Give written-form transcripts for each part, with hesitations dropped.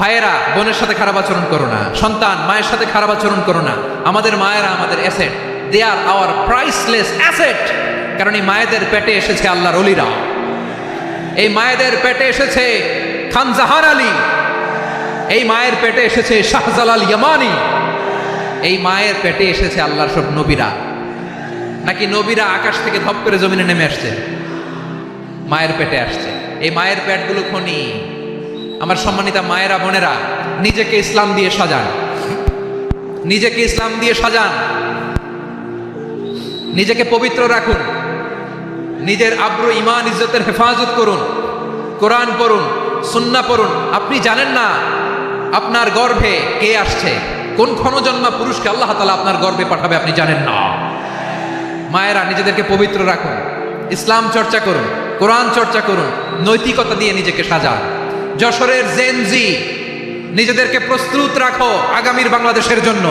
ভাইয়েরা বোনের সাথে খারাপ আচরণ করো না, সন্তান মায়ের সাথে খারাপ আচরণ করো না। আমাদের মায়েরা আমাদের asset, they are our priceless asset. কারণ এই মায়েদের পেটে এসেছে আল্লাহর ওলিরা, এই মায়েদের পেটে এসেছে খান জাহান আলী, এই মায়ের পেটে এসেছে শাহজালাল ইয়ামানি, এই মায়ের পেটে এসেছে আল্লাহর সব নবীরা। নাকি নবীরা আকাশ থেকে ধপ করে জমিনে নেমে আসছে? মায়ের পেটে আসছে। এই মায়ের পেটগুলো খনি। আমার সম্মানিতা মায়েরা বোনেরা, নিজেকে ইসলাম দিয়ে সাজান, নিজেকে ইসলাম দিয়ে সাজান, নিজেকে পবিত্র রাখুন, নিজের আব্রু ইমান ইজ্জতের হেফাজত করুন, কোরআন পড়ুন, সুন্নাহ পড়ুন। আপনি জানেন না আপনার গর্ভে কে আসছে, কোন ক্ষণজন্মা পুরুষকে আল্লাহ তাআলা আপনার গর্ভে পাঠাবে আপনি জানেন না। মায়েরা নিজেদেরকে পবিত্র রাখুন, ইসলাম চর্চা করুন, কোরআন চর্চা করুন, নৈতিকতা দিয়ে নিজেকে সাজান। যশোরের জেনজি, নিজেদেরকে প্রস্তুত রাখো আগামীর বাংলাদেশের জন্য।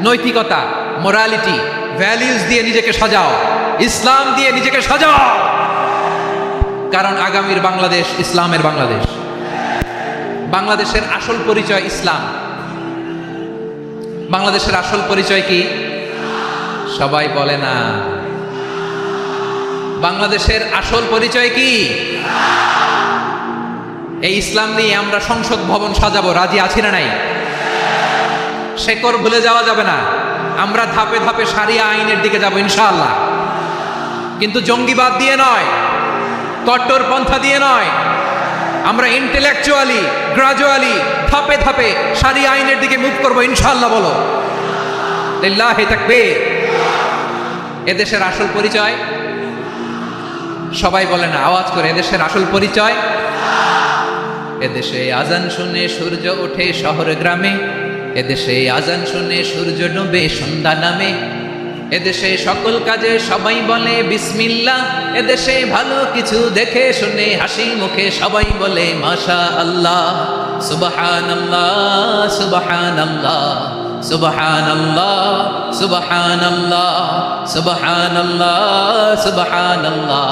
নৈতিকতা, মোরালিটি, ভ্যালিউজ দিয়ে নিজেকে সাজাও, ইসলাম দিয়ে নিজেকে সাজাও। কারণ আগামীর বাংলাদেশ ইসলামের বাংলাদেশ। বাংলাদেশের আসল পরিচয় ইসলাম। বাংলাদেশের আসল পরিচয় কি? সবাই বলে না। বাংলাদেশের আসল পরিচয় কি? এই ইসলাম নিয়ে আমরা সংসদ ভবন সাজাবো, রাজি আছি না নাই? শেকড় ভুলে যাওয়া যাবে না। আমরা ধাপে ধাপে শারিয়া আইনের দিকে যাব ইনশাআল্লাহ, কিন্তু জঙ্গিবাদ দিয়ে নয়, কট্টর পন্থা দিয়ে নয়। আমরা ইন্টেলেকচুয়ালি, গ্রাজুয়ালি, ধাপে ধাপে শারিয়া আইনের দিকে মুভ করবো ইনশাআল্লাহ। বলো লিল্লাহি তাকবীর। এদেশের আসল পরিচয় সবাই বলে না, আওয়াজ করে, এদেশের আসল পরিচয়। এদেশে আজান শুনে সূর্য ওঠে শহর গ্রামে, এদেশে আজান শুনে সূর্য ডুবে সন্ধ্যা নামে, এদেশে সকল কাজে সবাই বলে বিসমিল্লাহ, এদেশে ভালো কিছু দেখে শুনে হাসি মুখে সবাই বলে মাশা আল্লাহ, সুবহানাল্লাহ সুবহানাল্লাহ সুবহানাল্লাহ সুবহানাল্লাহ সুবহানাল্লাহ সুবহানাল্লাহ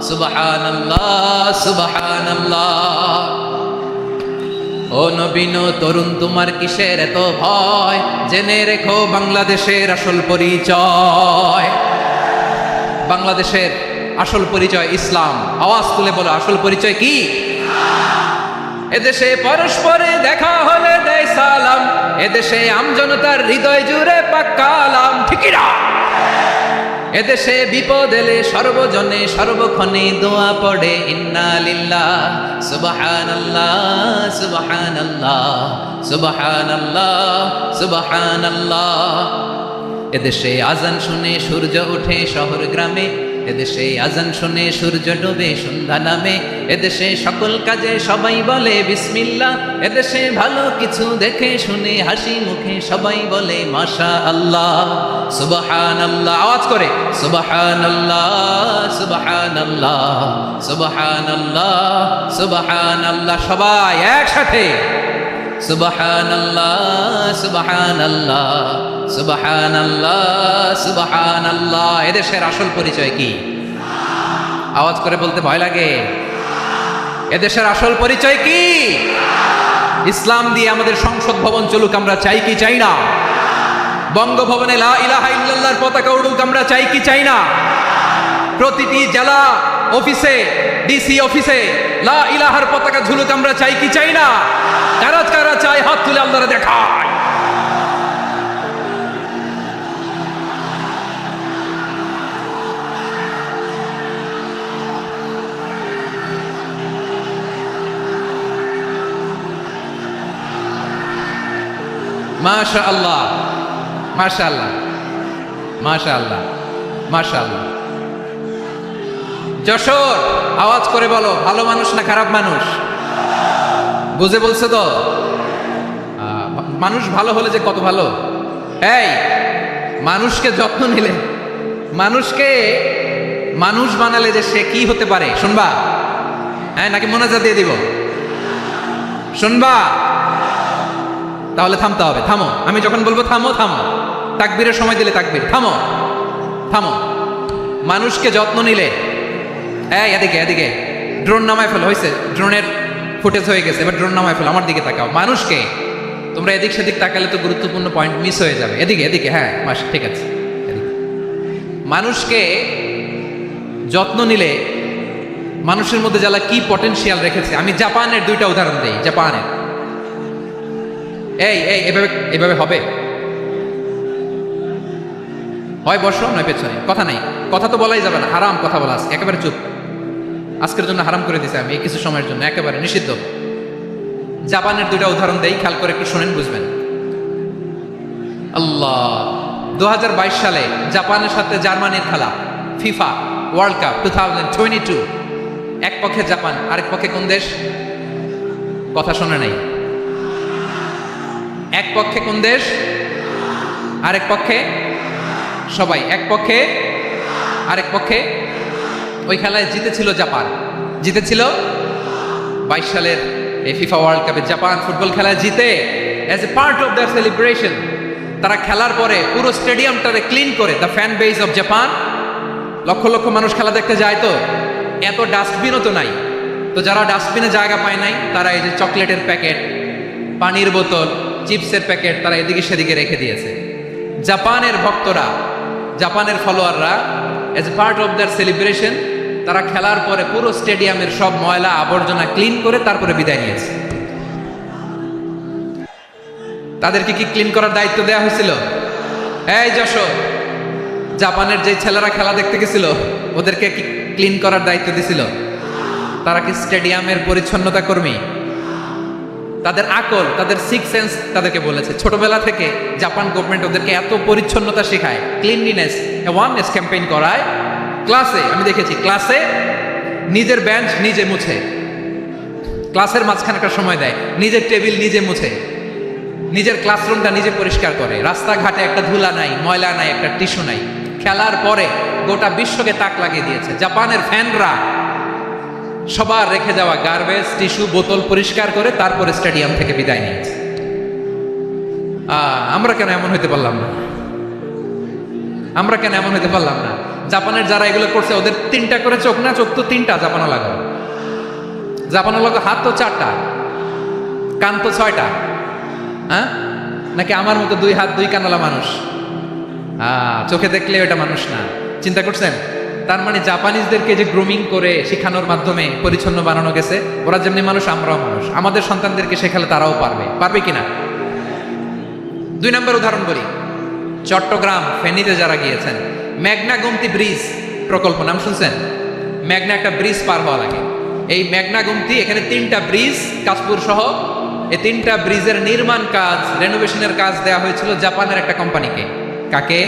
সুবহানাল্লাহ সুবহানাল্লাহ। ও নবীন তরুণ, তোমার কিসের এত ভয়? জেনে রেখো বাংলাদেশের আসল পরিচয়। বাংলাদেশের আসল পরিচয় ইসলাম। আওয়াজ তুলে বলো, আসল পরিচয় কি? এদেশে পরস্পরে দেখা হলে দেয় সালাম, এদেশে আমজনতার হৃদয় জুড়ে পাক্কালাম, ঠিকই না? এদেশে বিপদ এলে সর্বজনে সর্বক্ষণে দোয়া পড়ে ইন্না লিল্লাহ সুবহানাল্লাহ সুবহানাল্লাহ সুবহানাল্লাহ সুবহানাল্লাহ। এদেশে আজান শুনে সূর্য ওঠে শহর গ্রামে, এদেশে আজান শুনে সূর্য ডুবে সন্ধ্যা নামে, এদেশে সকল কাজে সবাই বলে বিসমিল্লাহ, এদেশে ভালো কিছু দেখে শুনে হাসি মুখে সবাই বলে মাশা আল্লাহ সুবহানাল্লাহ। আওয়াজ করে সুবহানাল্লাহ সুবহানাল্লাহ সুবহানাল্লাহ সুবহানাল্লাহ। সবাই একসাথে সুবহানাল্লাহ সুবহানাল্লাহ সুবহানাল্লাহ সুবহানাল্লাহ। এদেশের আসল পরিচয় কি? আওয়াজ করে বলতে ভয় লাগে। এদেশের আসল পরিচয় কি? ইসলাম দিয়ে আমাদের সংসদ ভবন চলুক, আমরা চাই কি চাই না? বঙ্গভবনে লা ইলাহা ইল্লাল্লাহর পতাকা উড়ুক, আমরা চাই কি চাই না? প্রতিটি জেলা অফিসে, ডিসি অফিসে লা ইলাহার পতাকা ঝুলুক, আমরা চাই কি চাই না? কারা কারা চাই হাত তুলে আল্লাহরে দেখায়। মাশাআল্লাহ মাশাআল্লাহ মাশাআল্লাহ মাশাআল্লাহ। যশোর, আওয়াজ করে বলো, ভালো মানুষ না খারাপ মানুষ? বুঝে বলছে তো? মানুষ ভালো হলে যে কত ভালো। এই মানুষকে যত্ন নিলে, মানুষকে মানুষ বানালে যে সে কি হতে পারে শুনবা? হ্যাঁ, নাকি মোনাজাত দিয়ে দিব? শুনবা? তাহলে থামতে হবে। থামো, আমি যখন বলবো থামো থামো। তাকবীরের সময় দিলে তাকবীর। থামো থামো। মানুষকে যত্ন নিলে, এই এদিকে এদিকে, ড্রোন নামায় ফেলো, হয়েছে? ড্রোনের ফুটেজ হয়ে গেছে, এবার ড্রোন নামায় ফেলো, আমার দিকে তাকাও। মানুষকে তোমরা এদিক সেদিক তাকালে তো গুরুত্বপূর্ণ পয়েন্ট মিস হয়ে যাবে। এদিকে এদিকে, হ্যাঁ মাস ঠিক আছে। এদিকে। মানুষকে যত্ন নিলে মানুষের মধ্যে যারা কি পটেনশিয়াল রেখেছে, আমি জাপানের দুইটা উদাহরণ দিই। জাপানের এই এই এভাবে এভাবে হবে হয় বসো নয় পেছনে, কথা নাই, কথা তো বলাই যাবে না, হারাম কথা বলা আছে, একেবারে চুপ। আজকের জন্য হারাম করে দিছে আমি এই কিছু সময়ের জন্য, একেবারে নিষিদ্ধ। জাপানের দুইটা উদাহরণ দেই, খেয়াল করে একটু শুনেন, বুঝবেন। আল্লাহ, 2022 সালে জাপানের সাথে জার্মানির খেলা, ফিফা ওয়ার্ল্ড কাপ 2022। এক পক্ষে জাপান, আরেক পক্ষে কোন দেশ? কথা শোনে নাই। এক পক্ষে কোন দেশ, আরেক পক্ষে সবাই, এক পক্ষে আরেক পক্ষে। ওই খেলায় জিতেছিল জাপান, জিতেছিল 22 সালের এই ফিফা ওয়ার্ল্ড কাপে জাপান ফুটবল খেলায় জিতে। As a part of their celebration তারা খেলার পরে পুরো স্টেডিয়ামটারে ক্লিন করে, the fan base of Japan, lakh lakh মানুষ খেলা দেখতে যায়, তো এত ডাস্টবিনও তো নাই, তো যারা ডাস্টবিনে জায়গা পায় নাই তারা এই যে চকলেটের প্যাকেট, পানির বোতল, চিপসের প্যাকেট তারা এদিকে সেদিকে রেখে দিয়েছে। জাপানের ভক্তরা, জাপানের ফলোয়াররা as a part of their celebration তারা খেলার পরে পুরো স্টেডিয়ামের সব ময়লা আবর্জনা ক্লিন করে তারপরে বিদায় নিয়েছে। তাদেরকে কি ক্লিন করার দায়িত্ব দেওয়া হয়েছিল? এই যশোর, জাপানের যে ছেলেরা খেলা দেখতে গেছিল ওদেরকে কি ক্লিন করার দায়িত্ব দিছিল? তারা কি স্টেডিয়ামের পরিচ্ছন্নতা কর্মী? তাদের আকল, তাদের সিক্স সেন্স তাদেরকে বলেছে। ছোটবেলা থেকে জাপান গভর্নমেন্ট ওদেরকে এত পরিচ্ছন্নতা শেখায়, ক্লিনলিনেস অ্যাওয়ারনেস ক্যাম্পেইন করায়। ক্লাসে আমি দেখেছি, ক্লাসে নিজের বেঞ্চ নিজে মুছে, ক্লাসের মাঝখানে একটা সময় দেয়, নিজের টেবিল নিজে মুছে, নিজের ক্লাসরুমটা নিজে পরিষ্কার করে, রাস্তাঘাটে একটা ধুলা নাই, ময়লা নাই, একটা টিস্যু নাই। খেলার পরে গোটা বিশ্বকে তাক লাগিয়ে দিয়েছে। জাপানের ফ্যানরা সবার রেখে যাওয়া গার্বেজ, টিস্যু, বোতল পরিষ্কার করে তারপরে স্টেডিয়াম থেকে বিদায় নিয়েছে। আমরা কেন এমন হইতে পারলাম না? আমরা কেন এমন হইতে পারলাম না? জাপানের যারা এগুলো করছে ওদের 3টা করে চোখ না, চোখ তো 3টা, জাপানো লাগো, জাপানো লাগো, হাত তো 4টা, কান তো 6টা। হ্যাঁ, নাকি আমার মতো 2 হাত 2 কানওয়ালা মানুষ? চোখে দেখলে ওটা মানুষ না। চিন্তা করছেন? তার মানে জাপানিজদেরকে যে গ্রুমিং করে শেখানোর মাধ্যমে পরিচ্ছন্ন বানানো গেছে, ওরা যেমনি মানুষ আমরাও মানুষ, আমাদের সন্তানদেরকে শেখালে তারাও পারবে, পারবে কিনা? 2 নম্বর উদাহরণ বলি। চট্টগ্রাম ফেনীতে যারা গিয়েছেন, মেঘনা গুমতি ব্রিজ প্রকল্প নাম শুনছেন? মেঘনা একটা ব্রিজ পার হওয়া লাগে, এই মেঘনা গুমতি, এখানে 3টা ব্রিজ কাশপুর সহ, এই 3টা ব্রিজের নির্মাণ কাজ, রেনোভেশনের কাজ দেওয়া হয়েছিল জাপানের একটা কোম্পানিকে। কাকে?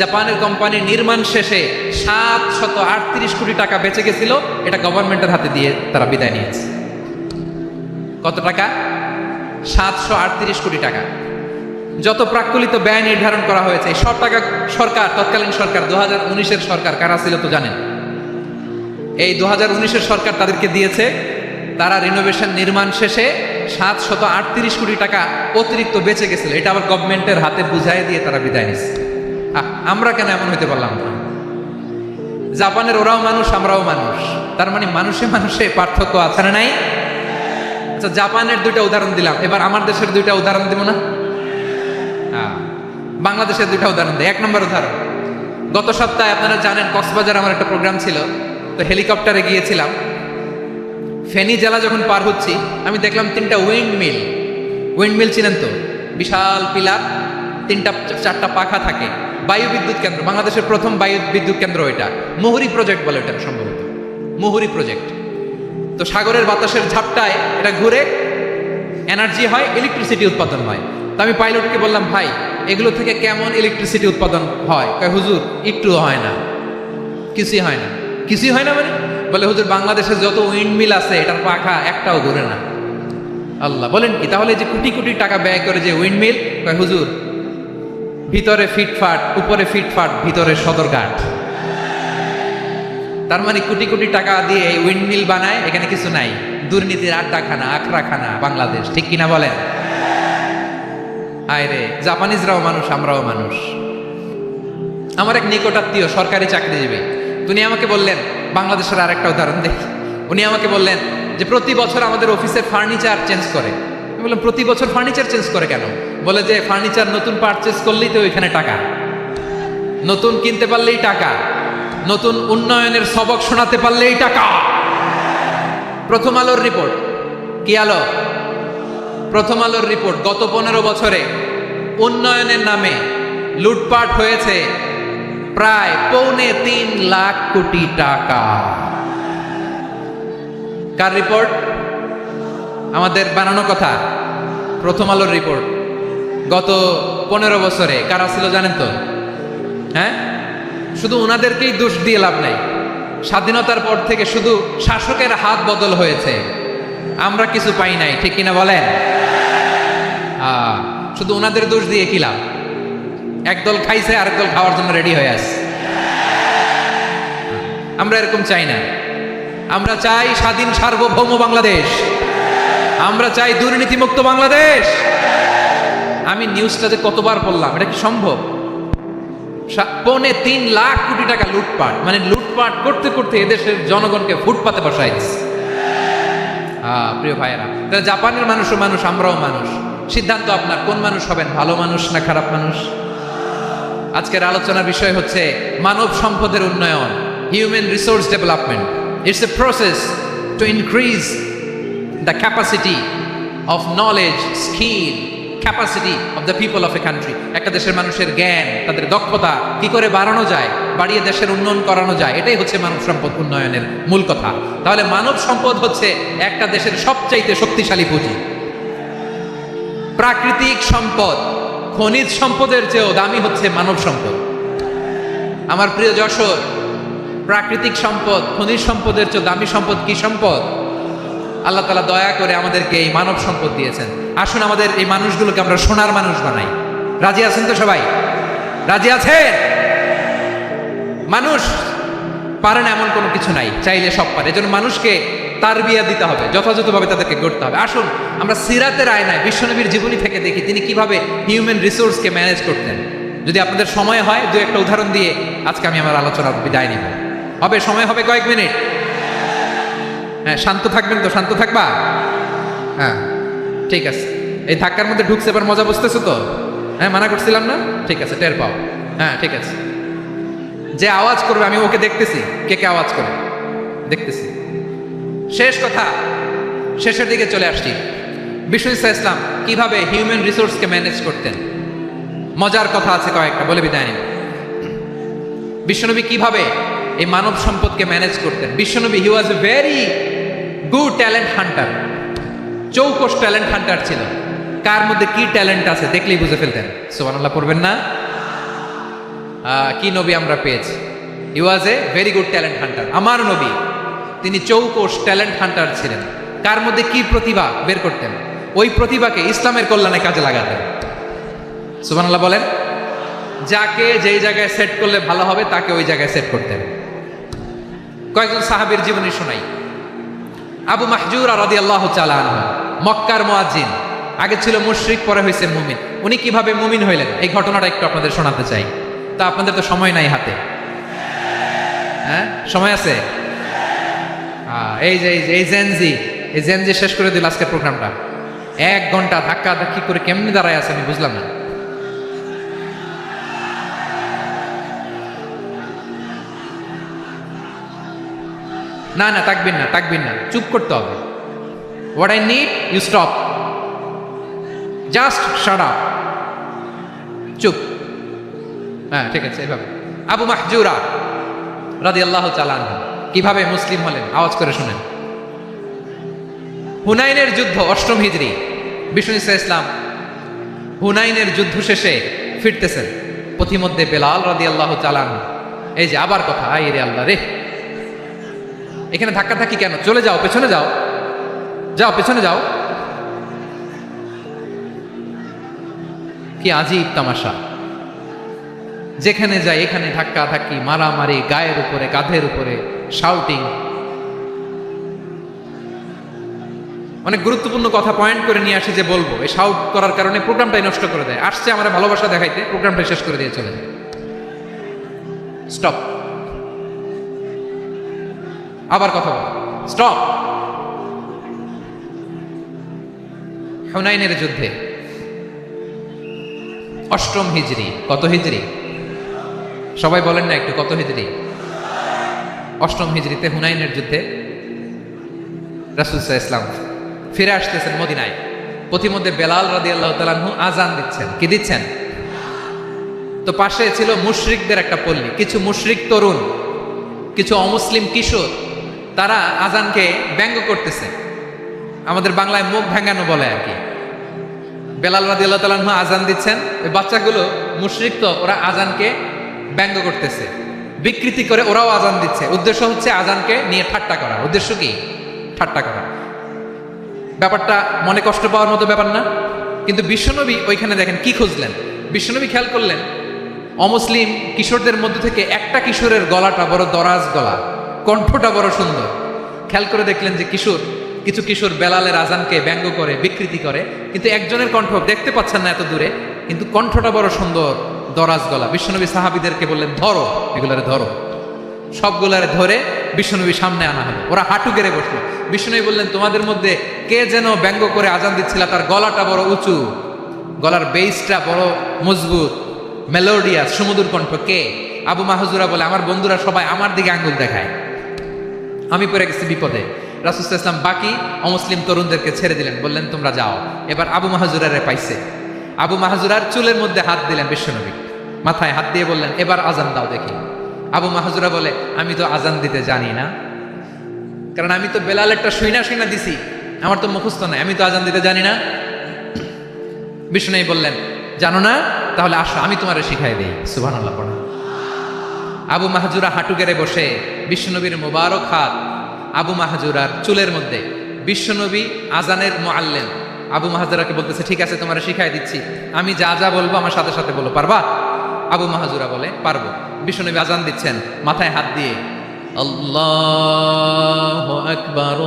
জাপানের কোম্পানির নির্মাণ শেষে 738 কোটি টাকা বেঁচে গেছিল, এটা গভর্নমেন্টের হাতে দিয়ে তারা বিদায় নিয়েছে। কত টাকা? 738 কোটি টাকা। যত প্রাক্কলিত ব্যয় নির্ধারণ করা হয়েছে সব টাকা সরকার, তৎকালীন সরকার, 2019-এর সরকার, কারা ছিল তো জানেন? এই 2019-এর সরকার তাদেরকে দিয়েছে। তারা রিনোভেশন নির্মাণ শেষে 738 কোটি টাকা অতিরিক্ত বেঁচে গেছিল, এটা আবার গভর্নমেন্টের হাতে বুঝাই দিয়ে তারা বিদায় নিচ্ছে। আমরা কেন এমন হইতে পারলাম না? জাপানের ওরাও মানুষ, আমরাও মানুষ, তার মানে মানুষে মানুষে পার্থক্য আছে না নাই? আচ্ছা, জাপানের 2টা উদাহরণ দিলাম, এবার আমার দেশের 2টা উদাহরণ দিব না? বাংলাদেশের 2টা উদাহরণ দিই। 1 নম্বর উদাহরণ, গত সপ্তাহে আপনারা জানেন কক্সবাজার আমার একটা প্রোগ্রাম ছিল, তো হেলিকপ্টারে গিয়েছিলাম। ফেনী জেলা যখন পার হচ্ছি আমি দেখলাম 3টা উইন্ডমিল। উইন্ডমিল চিনেন তো? বিশাল পিলার, 3টা 4টা পাখা থাকে, বায়ু বিদ্যুৎ কেন্দ্র, বাংলাদেশের প্রথম বায়ু বিদ্যুৎ কেন্দ্র এটা, মুহুরী প্রজেক্ট বলে এটা, সম্ভবত মুহুরী প্রজেক্ট। তো সাগরের বাতাসের ঝাপটায় এটা ঘুরে এনার্জি হয়, ইলেকট্রিসিটি উৎপাদন হয়। তো আমি পাইলটকে বললাম, ভাই এগুলো থেকে কেমন ইলেকট্রিসিটি উৎপাদন হয়? কয় হুজুর একটুও হয় না, কিছুই হয় না। কিছুই হয় না মানে? বলে হুজুর বাংলাদেশে যত উইন্ডমিল আছে এটার পাখা একটাও ঘুরে না। আল্লাহ, বলেন কি? তাহলে যে কোটি কোটি টাকা ব্যয় করে যে উইন্ডমিল, কয় হুজুর ভিতরে ফিটফাট, উপরে ফিটফাট, ভিতরে সদরঘাট। তার মানে কোটি কোটি টাকা দিয়ে এই উইন্ডমিল বানায়, এখানে কিছু নাই। দুর্নীতির আড্ডাখানা, আখড়াখানা বাংলাদেশ, ঠিক কিনা বলেন? আয় রে, জাপানিজরাও মানুষ, আমরাও মানুষ। আমার এক নিকটাত্মীয় সরকারি চাকরিজীবী, উনি আমাকে বললেন, বাংলাদেশের আরেকটা উদাহরণ দেখি। উনি আমাকে বললেন, যে প্রতি বছর আমাদের অফিসের ফার্নিচার চেঞ্জ করে। আমি বললাম প্রতি বছর ফার্নিচার চেঞ্জ করে কেন? বলে যে ফার্নিচার নতুন পারচেজ করলেই তো ওইখানে টাকা, নতুন কিনতে পারলেই টাকা, নতুন উন্নয়নের সবক শোনাতে পারলেই টাকা। প্রথম আলোর রিপোর্ট, কি আলো? প্রথম আলোর রিপোর্ট, গত 15 বছরে উন্নয়নের নামে লুটপাট হয়েছে প্রায় 3.25 লাখ কোটি টাকা। কার রিপোর্ট? আমাদের বানানো কথা। প্রথম আলোর রিপোর্ট। গত 15 বছরে কারা ছিল জানেন তো? হ্যাঁ, শুধু ওনাদেরকেই দোষ দিয়ে লাভ নাই। স্বাধীনতার পর থেকে শুধু শাসকের হাত বদল হয়েছে, আমরা কিছু পাই নাই, ঠিক কিনা বলেন? শুধু ওনাদের দোষ দিয়ে কি লাভ? একদল খাইছে, আরেক দল খাওয়ার জন্য রেডি হয়ে আছে। আমরা এরকম চাই না। আমরা চাই স্বাধীন সার্বভৌম বাংলাদেশ। আমরা চাই দুর্নীতিমুক্ত বাংলাদেশ। আমি নিউজটাতে কতবার পড়লাম, এটা কি সম্ভব? 3.25 লাখ কোটি টাকা লুটপাট, মানে লুটপাট করতে করতে এদেশের জনগণকে ফুটপাতে বসাই দিচ্ছে। প্রিয় ভাইয়েরা, তাহলে জাপানের মানুষও মানুষ, আমরাও মানুষ। সিদ্ধান্ত আপনার, কোন মানুষ হবেন, ভালো মানুষ না খারাপ মানুষ? আজকের আলোচনার বিষয় হচ্ছে মানব সম্পদের উন্নয়ন, human resource development. It's a process to increase the capacity of knowledge, skill, capacity of the people of a country. একটা দেশের মানুষের জ্ঞান, তাদের দক্ষতা কি করে বাড়ানো যায়, বাড়িয়ে দেশের উন্নয়ন করানো যায়, এটাই হচ্ছে মানব সম্পদ উন্নয়নের মূল কথা। তাহলে মানব সম্পদ হচ্ছে একটা দেশের সবচাইতে শক্তিশালী পুঁজি। প্রাকৃতিক সম্পদ, খনিজ সম্পদের চেয়েও দামি হচ্ছে মানব সম্পদ। আমার প্রিয় যশোর, প্রাকৃতিক সম্পদ, খনিজ সম্পদের চেয়ে দামি সম্পদ কি সম্পদ? আল্লাহ তাআলা দয়া করে আমাদেরকে এই মানব সম্পদ দিয়েছেন। আসুন আমাদের এই মানুষগুলোকে আমরা সোনার মানুষ বানাই। রাজি আছেন তো সবাই? রাজি আছেন? মানুষ পারে না এমন কোনো কিছু নাই, চাইলে সব পারে। এজন্য মানুষকে তারবিয়া দিতে হবে, যথাযথভাবে তাদেরকে গড়তে হবে। আসুন আমরা সিরাতের আয়নায় বিশ্বনবীর জীবনী থেকে দেখি তিনি কিভাবে হিউম্যান রিসোর্সকে ম্যানেজ করতেন। যদি আপনাদের সময় হয়, দু একটা উদাহরণ দিয়ে আজকে আমি আমার আলোচনার বিদায় নিব। হবে? সময় হবে কয়েক মিনিট? হ্যাঁ, শান্ত থাকবেন তো? শান্ত থাকবা? হ্যাঁ, ঠিক আছে। এই ধাক্কার মধ্যে ঢুকছে, এবার মজা বুঝতেছো তো? হ্যাঁ, মানা করছিলাম না? ঠিক আছে, টের পাও। হ্যাঁ, ঠিক আছে। যে আওয়াজ করবে আমি ওকে দেখতেছি, কে কে আওয়াজ করে দেখতেছি। শেষ কথা, শেষের দিকে চলে আসছি। বিষ্ণু ইসলাম কিভাবে হিউম্যান রিসোর্সকে ম্যানেজ করতেন, মজার কথা আছে কয়েকটা, বলে বিদায় নিব। বিশ্বনবী কিভাবে এই মানব সম্পদকে ম্যানেজ করতেন? বিশ্বনবী he was a very good talent hunter, চৌকস ট্যালেন্ট হান্টার ছিল। কার মধ্যে কি ট্যালেন্ট আছে দেখলেই বুঝে ফেলতেন। সুবহানাল্লাহ পড়বেন না? কি নবী আমরা পেয়েছি! He was a very good talent hunter. আমার নবী তিনি চৌকস ট্যালেন্ট হান্টার ছিলেন। কার মধ্যে কি প্রতিভা বের করতেন, ওই প্রতিভাকে ইসলামের কল্যাণে কাজে লাগাতেন। সুবহানাল্লাহ বলেন। যাকে যেই জায়গায় সেট করলে ভালো হবে তাকে ওই জায়গায় সেট করতেন। কয়েকজন সাহাবীর জীবনী শোনাই। আবু মাহজুরা রাদিয়াল্লাহু তাআলা আনহু, মক্কার মুয়াজ্জিন, আগে ছিল মুশরিক, পরে হয়েছেন মুমিন। উনি কিভাবে মুমিন হইলেন এই ঘটনাটা একটু আপনাদের শোনাতে চাই। তা আপনাদের তো সময় নাই হাতে। হ্যাঁ, সময় আছে? এই জেনজি শেষ করে দিল আজকের প্রোগ্রামটা। 1 ঘন্টা ধাক্কা ধাক্কি করে কেমনি দাঁড়ায় আছে আমি বুঝলাম না। না না, তাকবির না, চুপ করতে হবে। What I need you stop, just shut up, চুপ। হ্যাঁ, ঠিক আছে, এভাবে। আবু মাহজুরা রাদিয়াল্লাহু তাআলা আনহু কিভাবে মুসলিম হলেন আওয়াজ করে শুনেন। হুনাইনের যুদ্ধ, 8ম হিজরি। বিষ্ণু ইসলাম হুনাইনের যুদ্ধ শেষে ফিরতেছেন, পথিমধ্যে বেলাল রাদিয়াল্লাহু তাআলা আনহু, এই যে আবার কথা, আই রে আল্লাহ রে, এখানে ধাক্কা ধাক্কি কেন? চলে যাও, পেছনে যাও, পেছনে যাও। কি আজীব তামাশা! যেখানে যাই এখানে ধাক্কা ধাক্কি, মারামারি, গায়ের উপরে, কাঁধের উপরে, শাউটিং। অনেক গুরুত্বপূর্ণ কথা পয়েন্ট করে নিয়ে আসি যে বলবো, এই শাউট করার কারণে প্রোগ্রামটাই নষ্ট করে দেয়। আসছে আমার ভালোবাসা দেখাইতে, প্রোগ্রামটাই শেষ করে দিয়ে চলে যায়। স্টপ, আবার কথা বল, স্টপ। হুনাইনের যুদ্ধে, অষ্টম হিজরি। কত হিজরি? সবাই বলেন না একটু, কত হিজরি? অষ্টম হিজরিতে হুনাইনের যুদ্ধে রাসূল সাল্লাল্লাহু আলাইহি ওয়াসাল্লাম ফিরে আসতেছেন মদিনায়। পথিমধ্যে বেলাল রাদিয়াল্লাহু তাআলা আনহু আজান দিচ্ছেন। কি দিচ্ছেন? তো পাশে ছিল মুশরিকদের একটা পল্লী, কিছু মুশরিক তরুণ, কিছু অমুসলিম কিশোর, তারা আজানকে ব্যঙ্গ করতেছে। আমাদের বাংলায় মুখ ভেঙ্গানো বলে আর কি। বেলাল রাদিয়াল্লাহু তাআলা আনহু আজান দিচ্ছেন, ওই বাচ্চাগুলো মুশরিক, তো ওরা আজানকে ব্যঙ্গ করতেছে, বিকৃতি করে ওরাও আজান দিচ্ছে। উদ্দেশ্য হচ্ছে আজানকে নিয়ে ঠাট্টা করা। উদ্দেশ্য কি? ঠাট্টা করা। ব্যাপারটা মনে কষ্ট পাওয়ার মতো ব্যাপার না? কিন্তু বিশ্বনবী ওইখানে দেখেন কি খুঁজলেন। বিশ্বনবী খেয়াল করলেন অমুসলিম কিশোরদের মধ্য থেকে একটা কিশোরের গলাটা বড় দরাজ গলা, কণ্ঠটা বড় সুন্দর। খেয়াল করে দেখলেন যে কিছু কিশোর বেলালের আজানকে ব্যঙ্গ করে, বিকৃতি করে, কিন্তু একজনের কণ্ঠ দেখতে পাচ্ছেন না এত দূরে, কিন্তু কণ্ঠটা বড় সুন্দর, দরাজ গলা। বিশ্বনবী সাহাবীদেরকে বললেন, ধরো, এগুলারে ধরো। সবগুলারে ধরে বিশ্বনবী সামনে আনা হলো। ওরা হাঁটু গেড়ে বসলো। বিশ্বনবী বললেন, তোমাদের মধ্যে কে যেন ব্যঙ্গ করে আজান দিচ্ছিল, তার গলাটা বড় উঁচু, গলার বেসটা বড় মজবুত, মেলোডিয়াস, সুমধুর কণ্ঠ। কে? আবু মাহজুরা বলে, আমার বন্ধুরা সবাই আমার দিকে আঙ্গুল দেখায়, আমি পড়ে গেছি বিপদে। রাসূল সাল্লাল্লাহু আলাইহি ওয়াসাল্লাম বাকি অমুসলিম তরুণদেরকে ছেড়ে দিলেন, বললেন তোমরা যাও। এবার আবু মাহজুরারে পাইছে। আবু মাহজুরার চুলের মধ্যে হাত দিলেন বিশ্বনবী, মাথায় হাত দিয়ে বললেন, এবার আজান দাও দেখি। আবু মাহজুরা বলে, আমি তো আজান দিতে জানি না, কারণ আমি তো বেলালেরটা শুইনা দিছি, আমার তো মুখস্থ নাই, আমি তো আজান দিতে জানি না। বিশ্বনবী বললেন, জানো না? তাহলে আসো, আমি তোমারে শিখাই দেই। সুবহানাল্লাহ পড়া। আবু মাহজুরা হাঁটু গেড়ে বসে, বিশ্বনবীর মোবারক হাত আবু মাহজুরার চুলের মধ্যে। বিশ্বনবী আজানের মুআল্লিম আবু মাহজুরাকে বলতেছে, ঠিক আছে তোমারে শিখাই দিচ্ছি, আমি যা যা বলবো আমার সাথে সাথে বলো, পারবা? আবু মাহজুরা বলে, পারবো। বিশ্বনবী আজান দিচ্ছেন, মাথায় হাত দিয়ে আল্লাহু আকবার,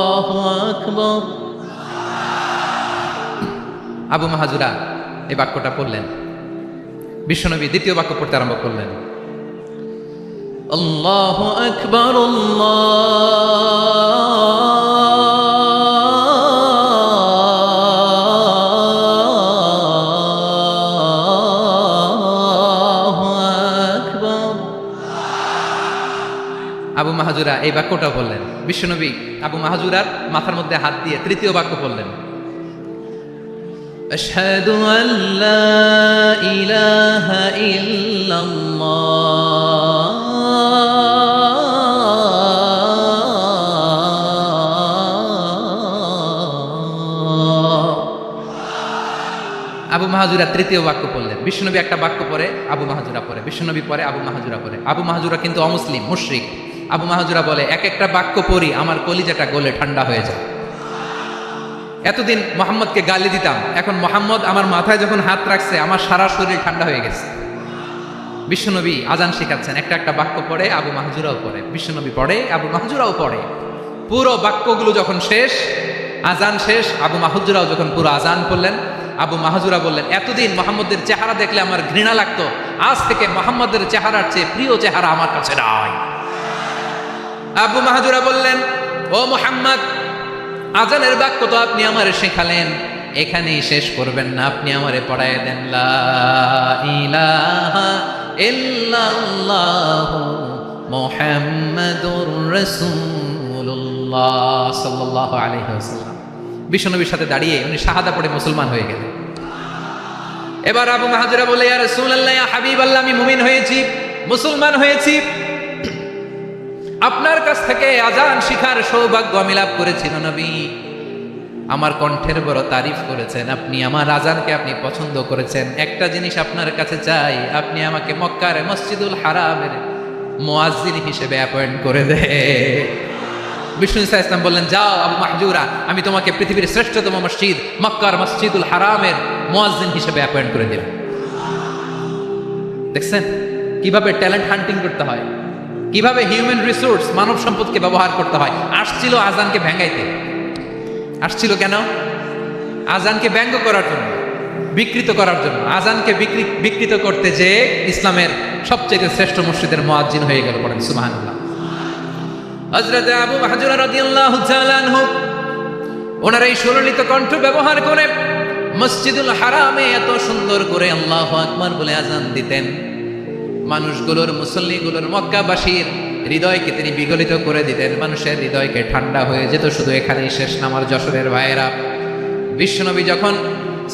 আল্লাহু আকবার। আবু মাহজুরা এই বাক্যটা পড়লেন। বিশ্বনবী দ্বিতীয় বাক্য পড়তে আরম্ভ করলেন, আল্লাহু আকবার, আল্লাহু আকবার। আবু মাহজুরা এই বাক্যটা বললেন। বিশ্বনবী আবু মাহজুরার মাথার মধ্যে হাত দিয়ে তৃতীয় বাক্য বললেন, أشهد أن لا إله إلا الله। আবু মাহজুরা তৃতীয় বাক্য পড়লেন। বিশ্বনবী একটা বাক্য পরে আবু মাহজুরা পড়ে, বিশ্বনবী পরে আবু মাহজুরা পড়ে। আবু মাহজুরা কিন্তু অমুসলিম, মুশরিক। আবু মাহজুরা বলে, এক একটা বাক্য পড়ি আমার কলিজাটা গলে ঠান্ডা হয়ে যায়। এতদিন মোহাম্মদকে গালি দিতাম, এখন মোহাম্মদ আমার মাথায় যখন হাত রাখছে আমার সারা শরীর ঠান্ডা হয়ে গেছে। বিশ্বনবী আজান শিখাচ্ছেন, একটা একটা বাক্য পড়ে আবু মাহজুরাও পড়ে, বিশ্বনবী পড়ে, আবু মাহজুরাও পড়ে। পুরো বাক্যগুলো যখন শেষ, আজান শেষ, আবু মাহজুরাও যখন পুরো আজান পড়লেন, আবু মাহজুরা বললেন, এতদিন মোহাম্মদের চেহারা দেখলে আমার ঘৃণা লাগতো, আজ থেকে মোহাম্মদের চেহারার চেয়ে প্রিয় চেহারা আমার কাছে নাই। আবু মাহজুরা বললেন, ও মুহাম্মদ, আজানের বাক্য তো আপনি আমারে শেখালেন, এখানেই শেষ করবেন না, আপনি আমারে পড়ায় দেন, লা ইলাহা ইল্লাল্লাহু মুহাম্মাদুর রাসূলুল্লাহ সাল্লাল্লাহু আলাইহি ওয়াসাল্লাম। বিশ্বনবীর সাথে দাঁড়িয়ে উনি শাহাদা পড়ে মুসলমান হয়ে গেলেন। এবার আবু মাহজুরা বলে, ইয়া রাসূলুল্লাহ, ইয়া হাবিবাল্লাহ, আমি মুমিন হয়েছি, মুসলমান হয়েছি, আপনার কাছ থেকে আজান শিখার সৌভাগ্য আমি লাভ করেছি। নবী আমার কণ্ঠের বড় তারিফ করেছেন, আপনি আমার আজানকে আপনি পছন্দ করেছেন। একটা জিনিস আপনার কাছে চাই, আপনি আমাকে মক্কার মসজিদুল হারামের মুয়াজ্জিন হিসেবে অ্যাপয়েন্ট করে দে। বিষ্ণু ইসা ইসলাম বললেন, যাও আবু মাহজুরা, আমি তোমাকে পৃথিবীর শ্রেষ্ঠতম মসজিদ মক্কার মসজিদুল হারামের মুয়াজ্জিন হিসেবে অ্যাপয়েন্ট করে দিলাম। দেখছেন কিভাবে ট্যালেন্ট হান্টিং করতে হয়, কিভাবে হিউম্যান রিসোর্স মানব সম্পদকে ব্যবহার করতে হয়। আসছিল আজানকে ভেঙ্গাইতে, আসছিল কেন? আজানকে ব্যঙ্গ করার জন্য, বিকৃত করার জন্য। আজানকে বিকৃত করতে যে ইসলামের সবচেয়ে শ্রেষ্ঠ মসজিদের মুয়াজ্জিন হয়ে গেল। পড়েন সুবহানাল্লাহ। হযরত আবু মাহজুরা রাদিয়াল্লাহু তাআলা আনহু ওনার এই সুললিত কণ্ঠ ব্যবহার করে মসজিদুল হারামে এত সুন্দর করে আল্লাহু আকবার বলে আযান দিতেন, মানুষগুলোর, মুসল্লিগুলোর, মক্কাবাসীর হৃদয়কে তিনি বিগলিত করে দিতেন, মানুষের হৃদয়কে ঠান্ডা হয়ে যেত। শুধু এখানেই শেষ না আমার যশোরের ভাইয়েরা, বিশ্বনবী যখন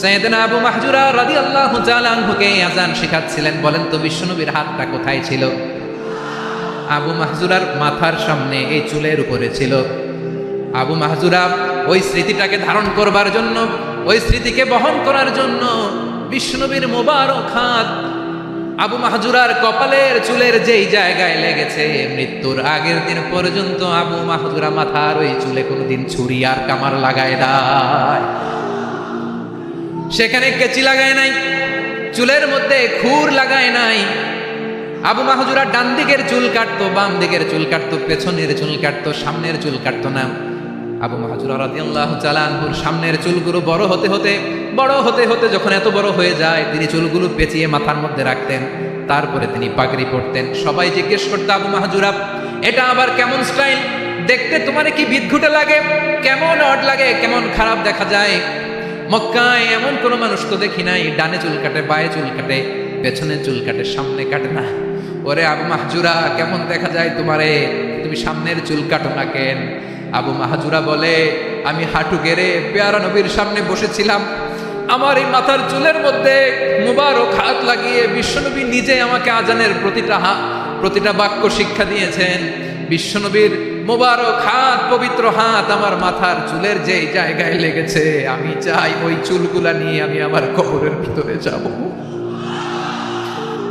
সাইয়েদনা আবু মাহজুরা রাদিয়াল্লাহু তাআলা আনহুকে আযান শেখাচ্ছিলেন, বলেন তো বিশ্বনবীর হাতটা কোথায় ছিল? আবু মাহজুরার মাথার সামনে, এই চুলের উপরে ছিল। আবু মাহজুরা ওই স্মৃতিটাকে ধারণ করবার জন্য, ওই স্মৃতিকে বহন করার জন্য বিশ্বনবীর মোবারক হাত আবু মাহজুরার কপালের চুলের যেই জায়গায় লেগেছে, মৃত্যুর আগের দিন পর্যন্ত আবু মাহজুরা মাথার ওই চুলে কোনোদিন ছুরি আর কামার লাগায় নাই, সেখানে কেচি লাগায় নাই, চুলের মধ্যে খুর লাগায় নাই। আবু মাহজুরা ডান দিকের চুল কাটতো, বাম দিকের চুল কাটতো, পেছনের চুল কাটতো, সামনের চুল কাটতো না। আবু মাহজুরা রাদিয়াল্লাহু তাআলা আনহুর সামনের চুলগুলো বড় হতে হতে যখন এত বড় হয়ে যায়, তিনি চুলগুলো পেঁচিয়ে মাথার মধ্যে রাখতেন, তারপরে তিনি পাগড়ি পরতেন। সবাই জিজ্ঞেস করতো, আবু মাহজুরা এটা আবার কেমন স্টাইল? দেখতে তোমার কি বিদঘুটে লাগে? কেমন অড লাগে? কেমন খারাপ দেখা যায়? মক্কায় এমন কোনো মানুষ তো দেখি নাই, ডানে চুল কাটে, বায়ে চুল কাটে, পেছনে চুল কাটে, সামনে কাটে না। ওরে আবু মাহজুরা, কেমন দেখা যায় তোমারে? তুমি সামনের চুল কাটো না কেন? আবু মাহজুরা বলে, আমি হাঁটু গেড়ে পেয়ারা নবীর সামনে বসেছিলাম, আমার এই মাথার চুলের মধ্যে মুবারক হাত লাগিয়ে বিশ্বনবী নিজে আমাকে আজানের প্রতিটা বাক্য শিক্ষা দিয়েছেন। বিশ্বনবীর মুবারক হাত, পবিত্র হাত আমার মাথার চুলের যেই জায়গায় লেগেছে, আমি চাই ওই চুলগুলা নিয়ে আমি আমার কবরের ভিতরে যাব।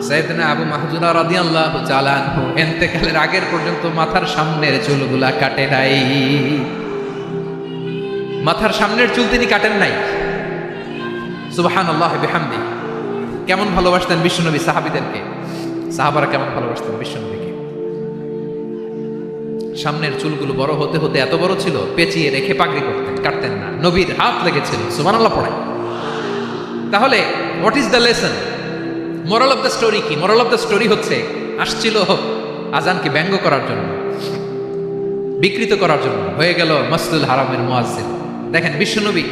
সাইয়েদনা আবু মাহজুরা রাদিয়াল্লাহু তাআলা আনহু ইন্তেকালের আগের পর্যন্ত মাথার সামনের চুলগুলা কাটে নাই। মাথার সামনের চুল তিনি কাটেন নাই। সুবহানাল্লাহি বিহামদি। কেমন ভালোবাসতেন বিশ্বনবী সাহাবীদেরকে, সাহাবারা কেমন ভালোবাসতেন বিশ্বনবীকে। সামনের চুলগুলো বড় হতে হতে এত বড় ছিল, পেঁচিয়ে রেখে পাগড়ি করতেন, কাটতেন না। নবীর হাত লেগেছিল। সুবহানাল্লাহ পড়ে। তাহলে what is the lesson? Moral of the story কি? মোরাল অফ দ্য স্টোরি হচ্ছে, আসছিল আজানকে ব্যঙ্গ করার জন্য, বিকৃত করার জন্য, হয়ে গেল মসজিদুল হারামের মুয়াজ্জিন। দেখেন বিশ্বনবী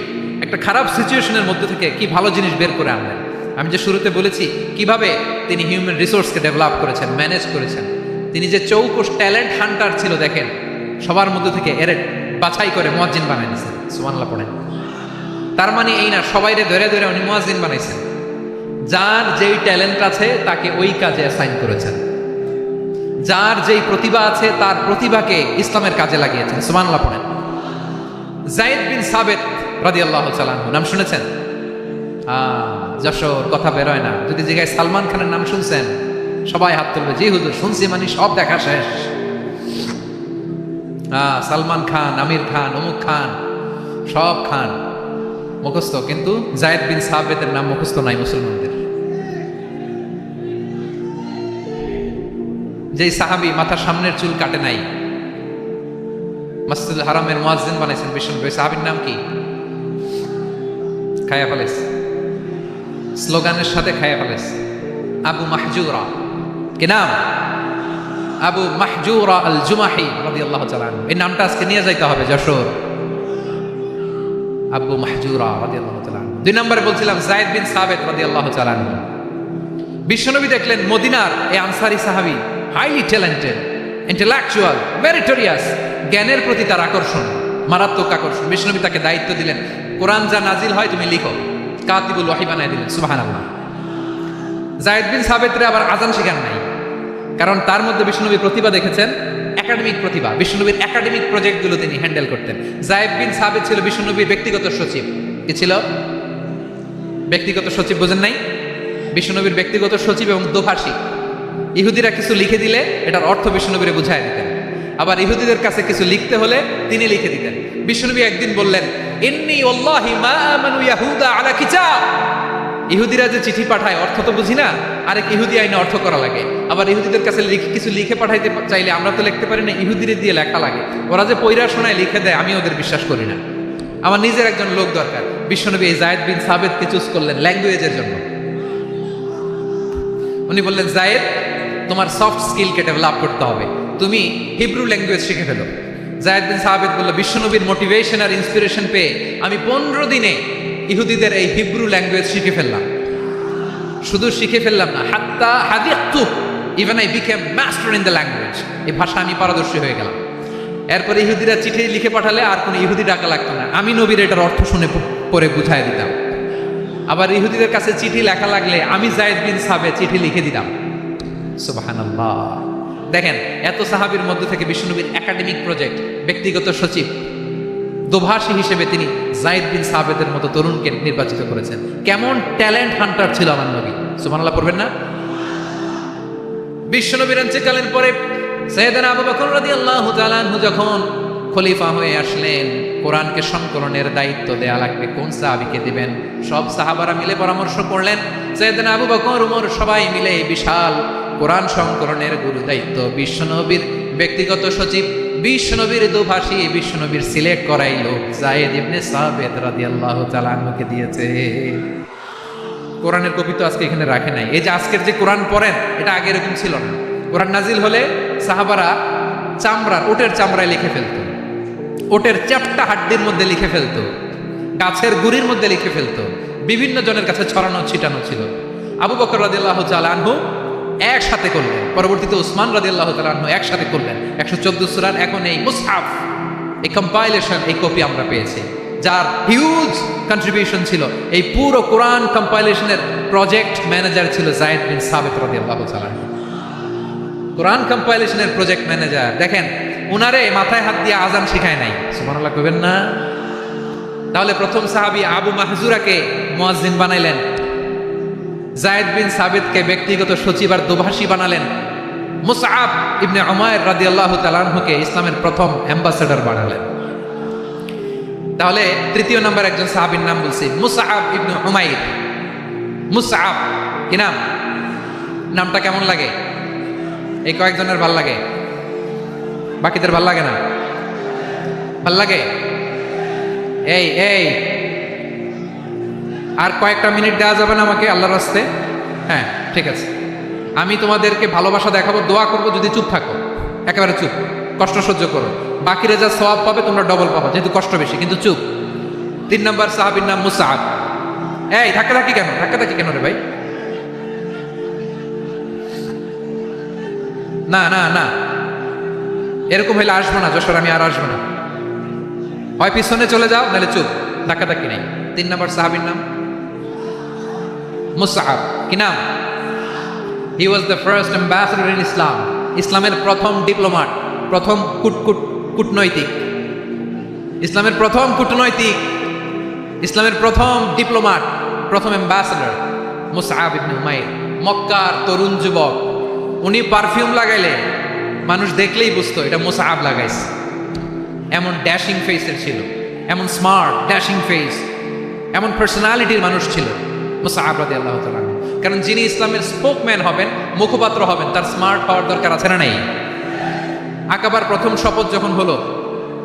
একটা খারাপ সিচুয়েশনের মধ্যে থেকে কি ভালো জিনিস বের করে আনলেন। আমি যে শুরুতে বলেছি কিভাবে তিনি হিউম্যান রিসোর্সকে ডেভেলপ করেছেন, ম্যানেজ করেছেন। তিনি যে চৌকস ট্যালেন্ট হান্টার ছিল, দেখেন সবার মধ্যে থেকে এর বাছাই করে মুয়াজ্জিন বানাই দিয়েছেন। সুবহানাল্লাহ পড়েন। তার মানে এই না সবাইরে ধরে ধরে উনি মুয়াজ্জিন বানাইছেন। যার যেই ট্যালেন্ট আছে তাকে ওই কাজে অ্যাসাইন করেছেন, যার যেই প্রতিভা আছে তার প্রতিভাকে ইসলামের কাজে লাগিয়েছেন। সুবহানাল্লাহ পড়েন। যায়েদ বিন সাবিত রাদিয়াল্লাহু তাআলা আনহু নাম শুনেছেন? যশোর কথা বের হয় না। যদি জায়গায় সালমান খানের নাম শুনছেন, সবাই হাত তুলবে, জি হুজুর শুনছি, মানে সব দেখা শেষ। সালমান খান, আমির খান, অমুক খান, সব খান মুখস্থ, কিন্তু যায়েদ বিন সাবিতের নাম মুখস্থ নাই মুসলমানদের। যেই সাহাবী মাথার সামনের চুল কাটে নাই, মসজিদুল হারামের মুয়াজ্জিন বানাইছেন বিশ্বনবী, সাহাবীর নাম কি? খায়া ফেলেস, স্লোগানের সাথে খায়া ফেলেস। আবু মাহজুরা। কি নাম? আবু মাহজুরা আল জুমাহি রাদিয়াল্লাহু তাআলা আনহু। এই নামটা আজকে নিয়ে যাইতে হবে যশোর। আবু মাহজুরা রাদিয়াল্লাহু তাআলা আনহু। দুই নম্বরে বলছিলাম যায়েদ বিন সাবিত রাদিয়াল্লাহু তাআলা আনহু। বিশ্বনবী দেখলেন মদিনার এই আনসারী সাহাবী হাইলি ট্যালেন্টেড, ইন্টেলেকচুয়াল, মেরিটোরিয়াস, জ্ঞানের প্রতি তার আকর্ষণ, মারাত্মক আকর্ষণ। বিশ্বনবী তাকে দায়িত্ব দিলেন, কোরআন যা নাজিল হয় তুমি লিখো, কাতিবুল ওয়াহি বানায় দিলেন। সুবহানাল্লাহ। যায়েদ বিন সাবিতরে আবার আজান শেখান নাই, কারণ তার মধ্যে বিশ্বনবী প্রতিভা দেখেছেন, একাডেমিক প্রতিভা। বিশ্বনবীর একাডেমিক প্রজেক্টগুলো তিনি হ্যান্ডেল করতেন। যায়েদ বিন সাবিত ছিল বিশ্বনবীর ব্যক্তিগত সচিব। কি ছিল? ব্যক্তিগত সচিব। বোঝেন নাই? বিশ্বনবীর ব্যক্তিগত সচিব এবং দোভাষী। ইহুদিরা কিছু লিখে দিলে এটার অর্থ বিশ্বনবীরে বুঝায় দিতেন, আবার ইহুদিদের কাছে কিছু লিখতে হলে তিনি লিখে দিতেন। বিশ্বনবী একদিন বললেন, ইন্নী ওয়াল্লাহি মা আমানু ইয়াহুদা আলা কিতাব। ইহুদিরা যে চিঠি পাঠায় অর্থ তো বুঝি না, আরেক ইহুদি আইনে অর্থ করা লাগে। আবার ইহুদিদের কাছে কিছু লিখে পাঠাইতে চাইলে আমরা তো লিখতে পারি না, ইহুদিরে দিয়ে লেখা লাগে। ওরা যে পয়রা শোনায় লিখে দেয়, আমি ওদের বিশ্বাস করি না। আমার নিজের একজন লোক দরকার। বিশ্বনবী এই যায়েদ বিন সাবিতকে চুজ করলেন ল্যাঙ্গুয়েজের জন্য। উনি বললেন, যায়েদ তোমার সফট স্কিলকে ডেভেলপ করতে হবে, তুমি হিব্রু ল্যাঙ্গুয়েজ শিখে ফেলো। যায়েদ বিন সাহাবিত বলল, বিশ্বনবীর মোটিভেশন আর ইন্সপিরেশন পেয়ে আমি 15 দিনে ইহুদিদের এই হিব্রু ল্যাঙ্গুয়েজ শিখে ফেললাম। শুধু শিখে ফেললাম না, হাত্তা হাদিয়াতু, even I became master in the language. এই ভাষা আমি পারদর্শী হয়ে গেলাম। এরপরে ইহুদিরা চিঠি লিখে পাঠালে আর কোনো ইহুদি ডাকা লাগতো না, আমি নবীর এটার অর্থ শুনে পরে বুঝাই দিতাম। আবার ইহুদিদের কাছে চিঠি লেখা লাগলে আমি যায়েদ বিন সাহাবে চিঠি লিখে দিতাম। সুবহানাল্লাহ। দেখেন, এত সাহাবীর মধ্যে থেকে বিশ্বনবীর একাডেমিক প্রজেক্ট, ব্যক্তিগত সচিব, দোভাষী হিসেবে তিনি যায়েদ বিন সাহাবেদের মতো তরুণকে নির্বাচিত করেছেন। কেমন ট্যালেন্ট হান্টার ছিল আমার নবী, সুবহানাল্লাহ পড়বেন না? বিশ্বনবীর ইন্তেকালের পরে সাইয়েদনা আবু বকর রাদিয়াল্লাহু তাআলা আনহু যখন খলিফা হয়ে আসলেন, কোরআনকে সংকলনের দায়িত্ব দেয়া লাগবে, কোন সাহাবীকে দিবেন? সব সাহাবারা মিলে পরামর্শ করলেন। সাইয়েদনা আবু বকর, উমর সবাই মিলে বিশাল কোরআন সংকলনের গুরু দায়িত্ব বিশ্বনবীর ব্যক্তিগত সচিব, বিশ্বনবীর দোভাষী, বিশ্বনবীর সিলেক্ট করাই লোক যায়েদ ইবনে সাবিত রাদিয়াল্লাহু তাআলা আনহুকে দিয়েছে। কোরআনের কপি তো আজকে এখানে রাখে নাই। এই যে আজকের যে কোরআন পড়েন, এটা আগে এরকম ছিল না। কোরআন নাজিল হলে সাহাবারা চামড়ার, ওটের চামড়ায় লিখে ফেলতো, ওটের চ্যাপ্টা হাড্ডির মধ্যে লিখে ফেলতো, গাছের গুড়ির মধ্যে লিখে ফেলতো, বিভিন্ন জনের কাছে ছড়ানো ছিটানো ছিল। আবু বকর রাদিয়াল্লাহু তাআলা আনহু একসাথে করলেন, পরবর্তীতে উসমান রাদিয়াল্লাহু তাআলা আনহু একসাথে করলেন। 114 সূরার এখন এই মুসহাফ, এই কম্পাইলেশন, এই কপি আমরা পেয়েছি, যার হিউজ কন্ট্রিবিউশন ছিল। এই পুরো কোরআন কম্পাইলেশনের প্রজেক্ট ম্যানেজার ছিল যায়েদ বিন সাবিত রাদিয়াল্লাহু তাআলা। কোরআন কম্পাইলেশনের প্রজেক্ট ম্যানেজার, দেখেন উনারে মাথায় হাত দিয়ে আজান শিখায় নাই, সুবহানাল্লাহ কইবেন না? তাহলে প্রথম সাহাবী আবু মাহজুরাকে মুয়াজ্জিন বানাইলেন, যায়েদ বিন সাবিতকে ব্যক্তিগত সচিব আর দোভাষী বানালেন, মুসআব ইবনে উমাইর রাদিয়াল্লাহু তাআলা আনহুকে ইসলামের প্রথম অ্যাম্বাসেডর বানালেন। তাহলে তৃতীয় নম্বর একজন সাহাবীর নাম বলছি, মুসআব ইবনে উমাইর। মুসআব কি নাম? নামটা কেমন লাগে? এই কয়েকজনের ভাল লাগে, বাকিদের ভাল লাগে না? ভাল লাগে? এই এই আর কয়েকটা মিনিট দেওয়া যাবে না আমাকে আল্লাহর রাস্তে? হ্যাঁ ঠিক আছে, আমি তোমাদেরকে ভালোবাসা দেখাবো, দোয়া করবো যদি চুপ থাকো, একেবারে চুপ, কষ্ট সহ্য করো। বাকিরা যা সওয়াব পাবে তোমরা ডবল পাবো, যেহেতু কষ্ট বেশি, কিন্তু চুপ। 3 নম্বর সাহাবীর নাম মুসআব। এই ধাক্কাধাক্কি কেন? ধাক্কাধাক্কি কেন রে ভাই? না না না, এরকম হইলে আসবো না যশোর, আমি আর আসবো না। হয় পিছনে চলে যাও, নাহলে চুপ, ধাক্কাধাক্কি নাই। 3 নম্বর সাহাবীর নাম মুসআব। কি নাম? He was the first ambassador in Islam. ইসলামের প্রথম ডিপ্লোমাট, প্রথম কূটনৈতিক, ইসলামের প্রথম কূটনৈতিক, ইসলামের প্রথম ডিপ্লোমাট, প্রথম অ্যাম্বাসেডর মুসআব ইবনে উমাইর। মক্কার তরুণ যুবক, উনি পারফিউম লাগাইলে মানুষ দেখলেই বুঝতো এটা মুসআব লাগাইছে। এমন ড্যাশিং ফেসের ছিল, এমন স্মার্ট ড্যাশিং ফেস, এমন পার্সোনালিটির মানুষ ছিল মুসআব রাদিয়াল্লাহু তাআলা। কারণ যিনি ইসলামের স্পোকম্যান হবেন, মুখপাত্র হবেন, তার স্মার্ট হওয়ার দরকার আছে না নাই? আকাবার প্রথম শপথ যখন হলো,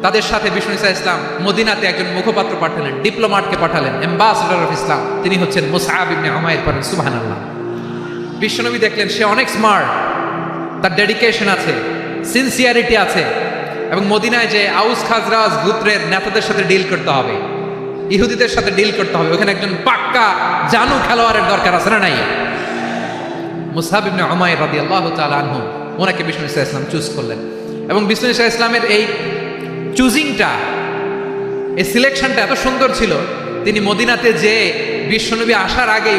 তাদের সাথে বিষ্ণু ইসা ইসলাম মদিনাতে একজন মুখপাত্র পাঠালেন, ডিপ্লোমাটকে পাঠালেন, অ্যাম্বাসেডর অফ ইসলাম, তিনি হচ্ছেন মুসআব ইবনে উমাইর। পড়েন সুবহানাল্লাহ। বিশ্বনবী দেখলেন সে অনেক স্মার্ট, তার ডেডিকেশন আছে, সিনসিয়ারিটি আছে, এবং মদিনায় যে আউস খাজরাজ গোত্রের নেতাদের সাথে ডিল করতে হবে, ইহুদিদের সাথে ডিল করতে হবে, ওখানে একজন পাক্কা জানু খেলোয়াড়ের দরকার আছে না নাই? মুসআব ইবনে উমাইর রাদিয়াল্লাহু তাআলা আনহু, ওনাকে বিষ্ণু ইসা ইসলাম চুজ করলেন। এবং বিষ্ণু ইসা ইসলামের এই চুজিংটা, এই সিলেকশনটা এত সুন্দর ছিল, তিনি মদিনাতে যে বিশ্বনবী আসার আগেই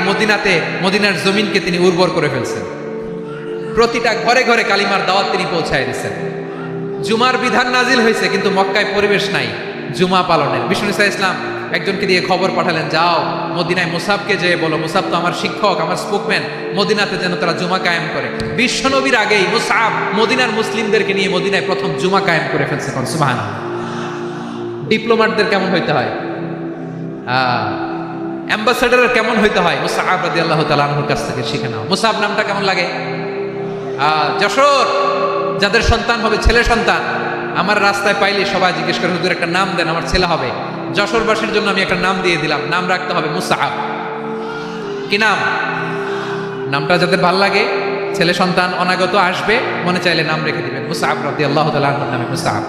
মদিনার জমিনকে তিনি উর্বর করে ফেলছেন। প্রতিটা ঘরে ঘরে কালিমার দাওয়াত তিনি পৌঁছায় দিচ্ছেন। জুমার বিধান নাজিল হয়েছে, কিন্তু মক্কায় পরিবেশ নাই জুমা পালনের। বিষ্ণু ইসা ইসলাম একজনকে দিয়ে খবর পাঠালেন, যাও মদিনায় মুসাবকে যেয়ে বলো, মুসাব তো আমার শিক্ষক, আমার স্পোকম্যান, মদিনাতে যেন তারা জুমা কায়েম করে। বিশ্বনবীর আগেই মুসাব মদিনার মুসলিমদেরকে নিয়ে মদিনায় প্রথম জুমা কায়েম করে ফেলছে। সুবহানাল্লাহ। ডিপ্লোমাটদের কেমন হইতে হয়, অ্যাম্বাসেডারের কেমন হইতে হয়, মুসআব রাদিয়াল্লাহু তাআলা আনহুর কাছ থেকে শিখে নাও। মুসআব নামটা কেমন লাগে? যশোর যাদের সন্তান হবে, ছেলে সন্তান, আমার রাস্তায় পাইলে সবাই জিজ্ঞেস করে, হুজুর একটা নাম দেন, আমার ছেলে হবে। যশোরবাসীর জন্য আমি একটা নাম দিয়ে দিলাম, নাম রাখতে হবে মুসআব। কি নাম? নামটা যাদের ভাল লাগে, ছেলে সন্তান অনাগত আসবে, মনে চাইলে নাম রেখে দিবেন মুসআব রাদিয়াল্লাহু তাআলা আনহুর নামে মুসআব।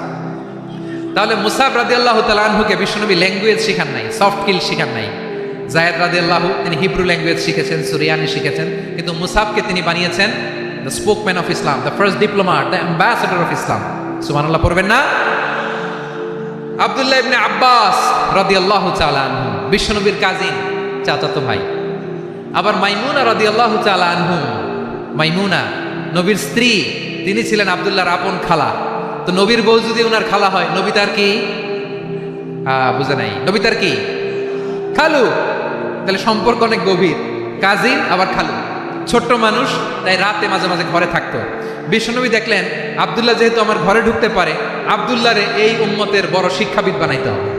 তাহলে মুসআব রাদিয়াল্লাহু তাআলা আনহুকে বিশ্বনবী ল্যাঙ্গুয়েজ শিখান নাই, সফট স্কিল শিখান নাই। যায়েদ রাদিয়াল্লাহু তিনি হিব্রু ল্যাঙ্গুয়েজ শিখেছেন, সুরিয়ানি শিখেছেন, কিন্তু মুসআবকে তিনি বানিয়েছেন the spokesman of Islam, the first diplomat, the ambassador of Islam. সুবহানাল্লাহ পড়বেন না? আব্দুল্লাহ ইবনে আব্বাস রাদিয়াল্লাহু তাআলা আনহু বিশ্বনবীর কাজিন, চাচাতো ভাই। আবার মাইমুনা রাদিয়াল্লাহু তাআলা আনহু, মাইমুনা নবীর স্ত্রী, তিনি ছিলেন আব্দুল্লাহর আপন খালা। তো নবীর বউ যদি ওনার খালা হয়, নবী তার কি বুঝে নাই, নবী তার কি খালু। তাহলে সম্পর্ক অনেক গভীর, কাজিন আবার খালু, ছোট্ট মানুষ, তাই রাতে মাঝে মাঝে ঘরে থাকতো। বিশ্বনবী দেখলেন আব্দুল্লাহ যেহেতু আমার ঘরে ঢুকতে পারে, আব্দুল্লাহরে এই উম্মতের বড় শিক্ষাবিদ বানাইতে হবে।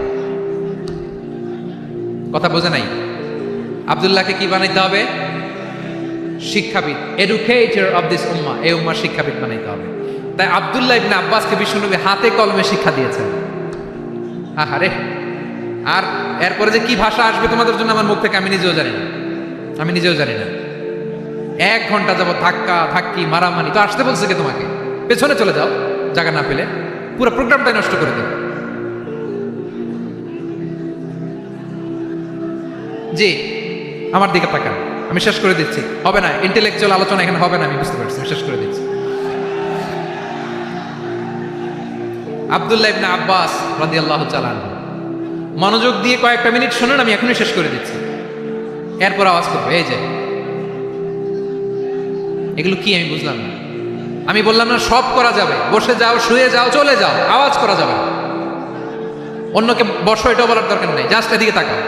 কথা বোঝে নাই? আব্দুল্লাহকে কি বানাইতে হবে? শিক্ষাবিদ, এডুকেটর অফ দিস উম্মাহ, এই উম্মার শিক্ষাবিদ বানাইতে হবে। তাই আব্দুল্লাহ ইবনে আব্বাসকে বিশ্বনবী হাতে কলমে শিক্ষা দিয়েছেন। আহারে, আর এরপরে যে কি ভাষা আসবে তোমাদের জন্য আমার মুখ থেকে আমি নিজেও জানি না, আমি নিজেও জানি না। 1 ঘন্টা যাবত ধাক্কা ধাক্কি মারামারি। তো আসতে বলছে কে তোমাকে? পেছনে চলে যাও, জায়গা না পেলে পুরো প্রোগ্রামটাই নষ্ট করে দেবে। জি, আমার দিকে তাকান, আমি শেষ করে দিচ্ছি। হবে না, ইন্টেলেকচুয়াল আলোচনা এখানে হবে না, আমি বুঝতে পারছি, শেষ করে দিচ্ছি। আব্দুল্লাহ ইবনে আব্বাস রাদিয়াল্লাহু তাআলা আনহু, মনোযোগ দিয়ে কয়েকটা মিনিট শুনুন, আমি এখনই শেষ করে দিচ্ছি, এরপর আওয়াজ করবো। এই যে এগুলো কি আমি বুঝলাম না। আমি বললাম না সব করা যাবে, বসে যাও, শুয়ে যাও, চলে যাও, আওয়াজ করা যাবে না। অন্যকে বসো এটা বলার দরকার নেই, জাস্ট এদিকে তাকাও।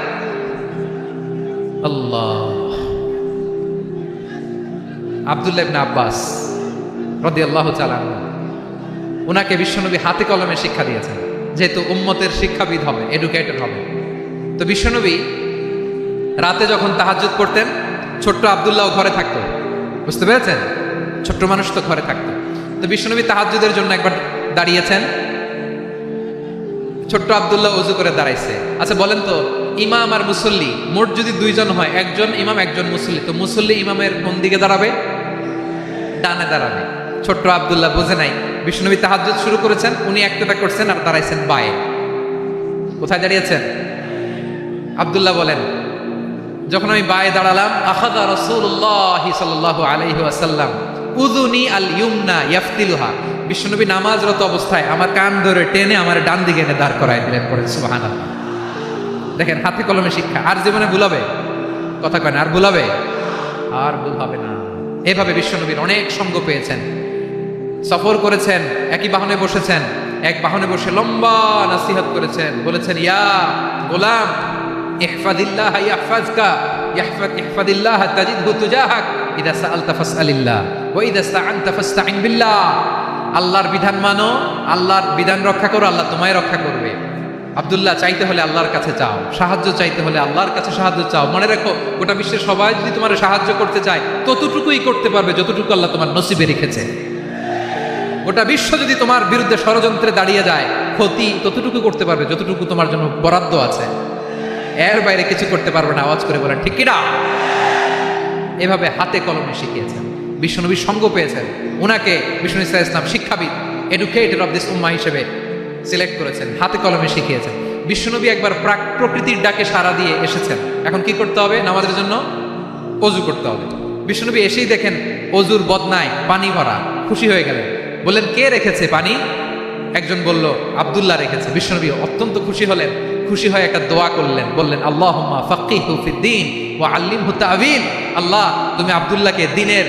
আল্লাহ। আব্দুল্লাহ ইবনে আব্বাস রাদিয়াল্লাহু তাআলা আনহু, ওনাকে বিশ্বনবী হাতে কলমে শিক্ষা দিয়েছেন, যেহেতু উম্মতের শিক্ষাবিদ হবে, এডুকেটর হবে। তো বিশ্বনবী রাতে যখন তাহাজ্জুদ পড়তেন, ছোট্ট আব্দুল্লাহ ঘরে থাকতো, বুঝতে পেরেছেন? ছোট্ট মানুষ তো ঘরে থাকতো। তো বিশ্বনবী তাহাজ্জুদের জন্য একবার দাঁড়িয়েছেন, ছোট্ট আব্দুল্লাহ ওযু করে দাঁড়াইছে। আচ্ছা বলেন তো, ইমাম আর মুসল্লি মোট যদি 2 জন হয়, একজন ইমাম একজন মুসল্লি, তো মুসল্লি ইমামের কোন দিকে দাঁড়াবে? ডানে দাঁড়াবে। ছোট্ট আব্দুল্লাহ বুঝে নাই, বিশ্বনবী তাহাজ্জুদ শুরু করেছেন, উনি একটাটা করছেন আর দাঁড়াইছেন বায়ে। কোথায় দাঁড়িয়েছেন? আব্দুল্লাহ বলেন, যখন আমি বায়ে দাঁড়ালাম, আখাযা রাসূলুল্লাহ সাল্লাল্লাহু আলাইহি ওয়াসাল্লাম উযুনি আল ইউমনা ইয়াফতিলুহা, বিশ্বনবী নামাজরত অবস্থায় আমার কান ধরে টেনে আমার ডান দিকে এনে দাঁড় করায় দিলেন। পড়েন সুবহানাল্লাহ। দেখেন হাতে কলমে শিক্ষা। আর জীবনে ভুলাবে? কথা কয় না, আর ভুলাবে? আর ভুল হবে না। এভাবে বিশ্বনবীর অনেক সঙ্গ পেয়েছেন, সফর করেছেন, একই বাহনে বসেছেন, এক বাহনে বসে লম্বা নসিহত করেছেন, বলেছেন ইয়া গোলাম ইহফাদিল্লাহ ইয়াহফাজকা ইহফাদিল্লাহ তাজিদহু তুজাহাক ইযা সাআলতা ফাসআলিল্লাহ ওয়া ইযা ইসতাআনতা ফাসতাইন বিল্লাহ। আল্লাহর বিধান মানো, আল্লাহর বিধান রক্ষা করো, আল্লাহ তোমায় রক্ষা করবে। আব্দুল্লাহ, চাইতে হলে আল্লাহর কাছে চাও, সাহায্য চাইতে হলে আল্লাহর কাছে সাহায্য চাও। মনে রাখো, গোটা বিশ্বের সবাই যদি তোমার সাহায্য করতে চায়, ততটুকুই করতে পারবে যতটুকু আল্লাহ তোমার নসিবে রেখেছে। গোটা বিশ্ব যদি তোমার বিরুদ্ধে ষড়যন্ত্রে দাঁড়িয়ে যায়, ক্ষতি ততটুকু করতে পারবে যতটুকু তোমার জন্য বরাদ্দ আছে, এর বাইরে কিছু করতে পারবে না। আওয়াজ করে বলেন ঠিক কিনা? এভাবে হাতে কলমে শিখিয়েছেন, বিশ্বনবীর সঙ্গ পেয়েছেন। ওনাকে বিষ্ণু ইসলাম শিক্ষাবিদ, এডুকেটর অফ দিস উম্মাহ হিসেবে সিলেক্ট করেছেন, হাতে কলমে শিখিয়েছেন। বিশ্বনবী একবার প্রকৃতির ডাকে সাড়া দিয়ে এসেছেন। এখন কি করতে হবে? নামাজের জন্য ওযু করতে হবে। বিশ্বনবী এসেই দেখেন ওযুর বদনায় পানি ভরা, খুশি হয়ে গেলেন, বললেন কে রেখেছে পানি? একজন বলল আব্দুল্লাহ রেখেছে। বিশ্বনবী অত্যন্ত খুশি হলেন, খুশি হয়ে একটা দোয়া করলেন, বললেন আল্লাহুম্মা ফাক্কিহু ফিদ্দীন ওয়া আল্লিমহু তা'ওয়ীল। আল্লাহ, তুমি আব্দুল্লাহকে দ্বীনের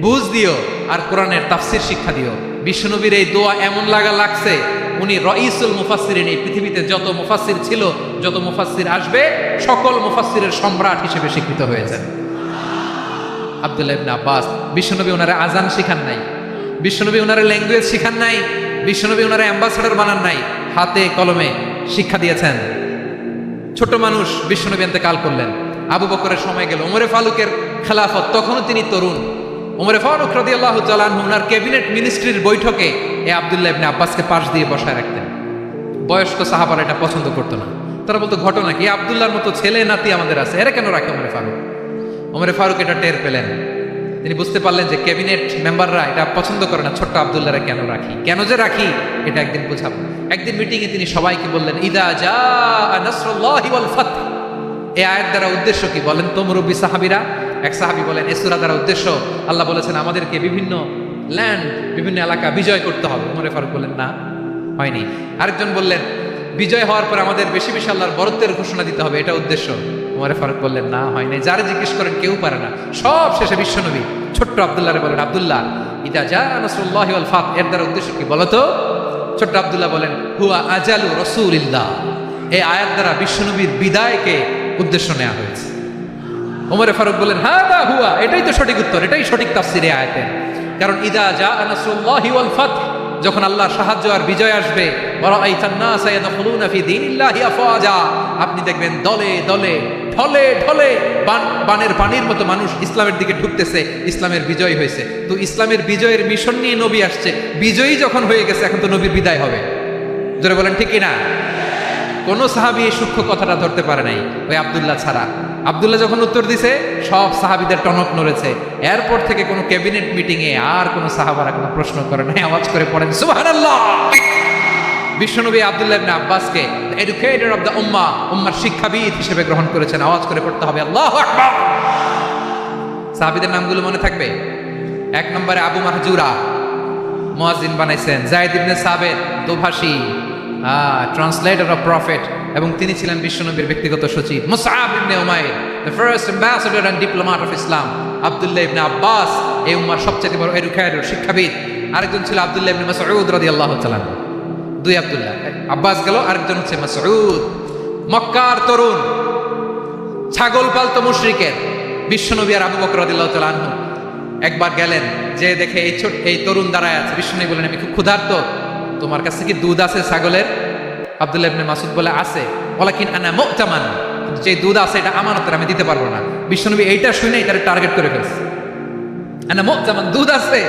বুঝ দিও আর কোরআনের তাফসীর শিক্ষা দিও। বিশ্বনবীর এই দোয়া এমন লাগছে, উনি রাইসুল মুফাসসিরিন, এই পৃথিবীতে যত মুফাসসির ছিল, যত মুফাসসির আসবে, সকল মুফাসসিরের সম্রাট হিসেবে স্বীকৃত হয়েছেন আব্দুল্লাহ ইবনে আব্বাস। বিশ্বনবী ওনারে আজান শিখান নাই, বিশ্বনবী ওনারে ল্যাঙ্গুয়েজ শিখান নাই, বিশ্বনবী ওনারে অ্যাম্বাসেডর বানান নাই, হাতে কলমে শিক্ষা দিয়েছেন। ছোট মানুষ, বিশ্বনবী ইন্তেকাল করলেন, আবু বকরের সময় গেল, ওমরে ফারুকের খেলাফত, তখনও তিনি তরুণ। ওমরে ফারুক রাদিয়াল্লাহু তাআলা আনহু ওনার ক্যাবিনেট মিনিস্ট্রির বৈঠকে এই আব্দুল্লাহ ইবনে আব্বাসকে পাশ দিয়ে বসায় রাখতেন। বয়স্ক সাহাবারা এটা পছন্দ করতো না, তারা বলতো ঘটনা কি, আব্দুল্লাহর মতো ছেলে নাতি আমাদের আছে, এরা কেন রাখে ওমরে ফারুক? ওমরে ফারুক এটা টের পেলেন, তিনি বুঝতে পারলেন যে ক্যাবিনেট মেম্বাররা এটা পছন্দ করে না, ছোট্ট আব্দুল্লাহরে কেন রাখি, কেন যে রাখি এটা একদিন বুঝাবো। একদিন মিটিংয়ে তিনি সবাইকে বললেন, ইদা জাআ নাসরুল্লাহি ওয়াল ফাত। এই আয়াত দ্বারা উদ্দেশ্য কি বলেন তো মুরব্বী সাহাবীরা? এক সাহাবী বলেন, এই সূরা দ্বারা উদ্দেশ্য আল্লাহ বলেছেন আমাদেরকে বিভিন্ন ল্যান্ড, বিভিন্ন এলাকা বিজয় করতে হবে। ওমর ফারুক বললেন, না, হয়নি। আরেকজন বললেন, বিজয় হওয়ার পর আমাদের বেশি বেশি আল্লাহর বরত্বের ঘোষণা দিতে হবে, এটা উদ্দেশ্য। ওমর ফারুক বললেন, না, হয় নাই। যারা জিজ্ঞেস করেন কেউ পারে না। সব শেষে বিশ্বনবী ছোট্ট আব্দুল্লাহরে বলেন, আব্দুল্লাহ, ইদা জাআ নাসরুল্লাহি ওয়াল ফাত এর দ্বারা উদ্দেশ্য কি বলো তো? ছোট্ট আব্দুল্লাহ বলেন, হুয়া আজালু রাসূলিল্লাহ। এই আয়াত দ্বারা বিশ্বনবীর বিদায়কে উদ্দেশ্য নেওয়া হয়েছে। ওমর ফারুক বলেন, হাদা হুয়া, এটাই তো সঠিক উত্তর, এটাই সঠিক তাফসীর এই আয়াতের। কারণ ইদা জাআ নাসরুল্লাহি ওয়াল ফাত, যখন আল্লাহর সাহায্য আর বিজয় আসবে, ওয়ারাআইতান নাসা ইয়াদখুলুনা ফি দীনিল্লাহি আফওয়াজা, আপনি দেখবেন দলে দলে ঢলে ঢলে বানের পানির মতো মানুষ ইসলামের দিকে ঢুকতেছে, ইসলামের বিজয় হয়েছে। তো ইসলামের বিজয়ের মিশন নিয়ে নবী আসছে, বিজয়ী যখন হয়ে গেছে এখন তো নবীর বিদায় হবে। জোরে বলেন ঠিক কি না? কোন সাহাবী এই সূক্ষ্ম কথাটা ধরতে পারে নাই, ওই আব্দুল্লাহ ছাড়া। আব্দুল্লাহ যখন উত্তর দিছে সব সাহাবীদের টনক নড়েছে। এরপর থেকে কোনো ক্যাবিনেট মিটিংয়ে আর কোনো সাহাবারা কোনো প্রশ্ন করে নাই, আওয়াজ করে পড়েন সুবহানাল্লাহ। বিশ্বনবী আব্দুল্লাহ ইবনে আব্বাসকে এডুকেটর অফ দ্য উম্মাহ, উম্মার শিক্ষাবিদ হিসেবে গ্রহণ করেছেন। আওয়াজ করে পড়তে হবে আল্লাহু আকবার। সাহাবীদের নামগুলো মনে থাকবে? এক নম্বরে আবু মাহজুরা, মুয়াজ্জিন বানাইছেন। যায়েদ ইবনে সাবিত, দোভাষী, ট্রান্সলেটর অফ প্রফেট, এবং তিনি ছিলেন বিশ্বনবীর ব্যক্তিগত সচিব। Musab ibn Umair, the first ambassador and diplomat of Islam. Abdullah ibn Abbas, এই উম্মার সবচেয়ে বড় এডুকেটর, শিক্ষাবিদ। আরেকজন ছিল আব্দুল্লাহ ইবনে মাসউদ রাদিয়াল্লাহু তাআলা। দুই আব্দুল্লাহ, আব্বাস গেল, আরেকজন হচ্ছে মাসউদ। মক্কার তরুণ, ছাগল পালতো মুশরিকের। বিশ্বনবী আর আবু বকর রাদিয়াল্লাহু তাআলা আনহু একবার গেলেন, যে দেখে এই তরুণ দাঁড়ায় আছে। বিশ্বনবী বলেন, আমি খুব ক্ষুধার্ত, তোমার কাছে কি দুধ আছে ছাগলের? আব্দুল্লাহ ইবনে মাসউদ বলে, আছে। ওয়ালাকিন আনা মু'তামান, যে দুধ আছে এটা আমানতের, আমি দিতে পারবো না। বিশ্বনবী এইটা শুনে এটারে টার্গেট করে ফেলছে। আনা মু'তামান, দুধ আছে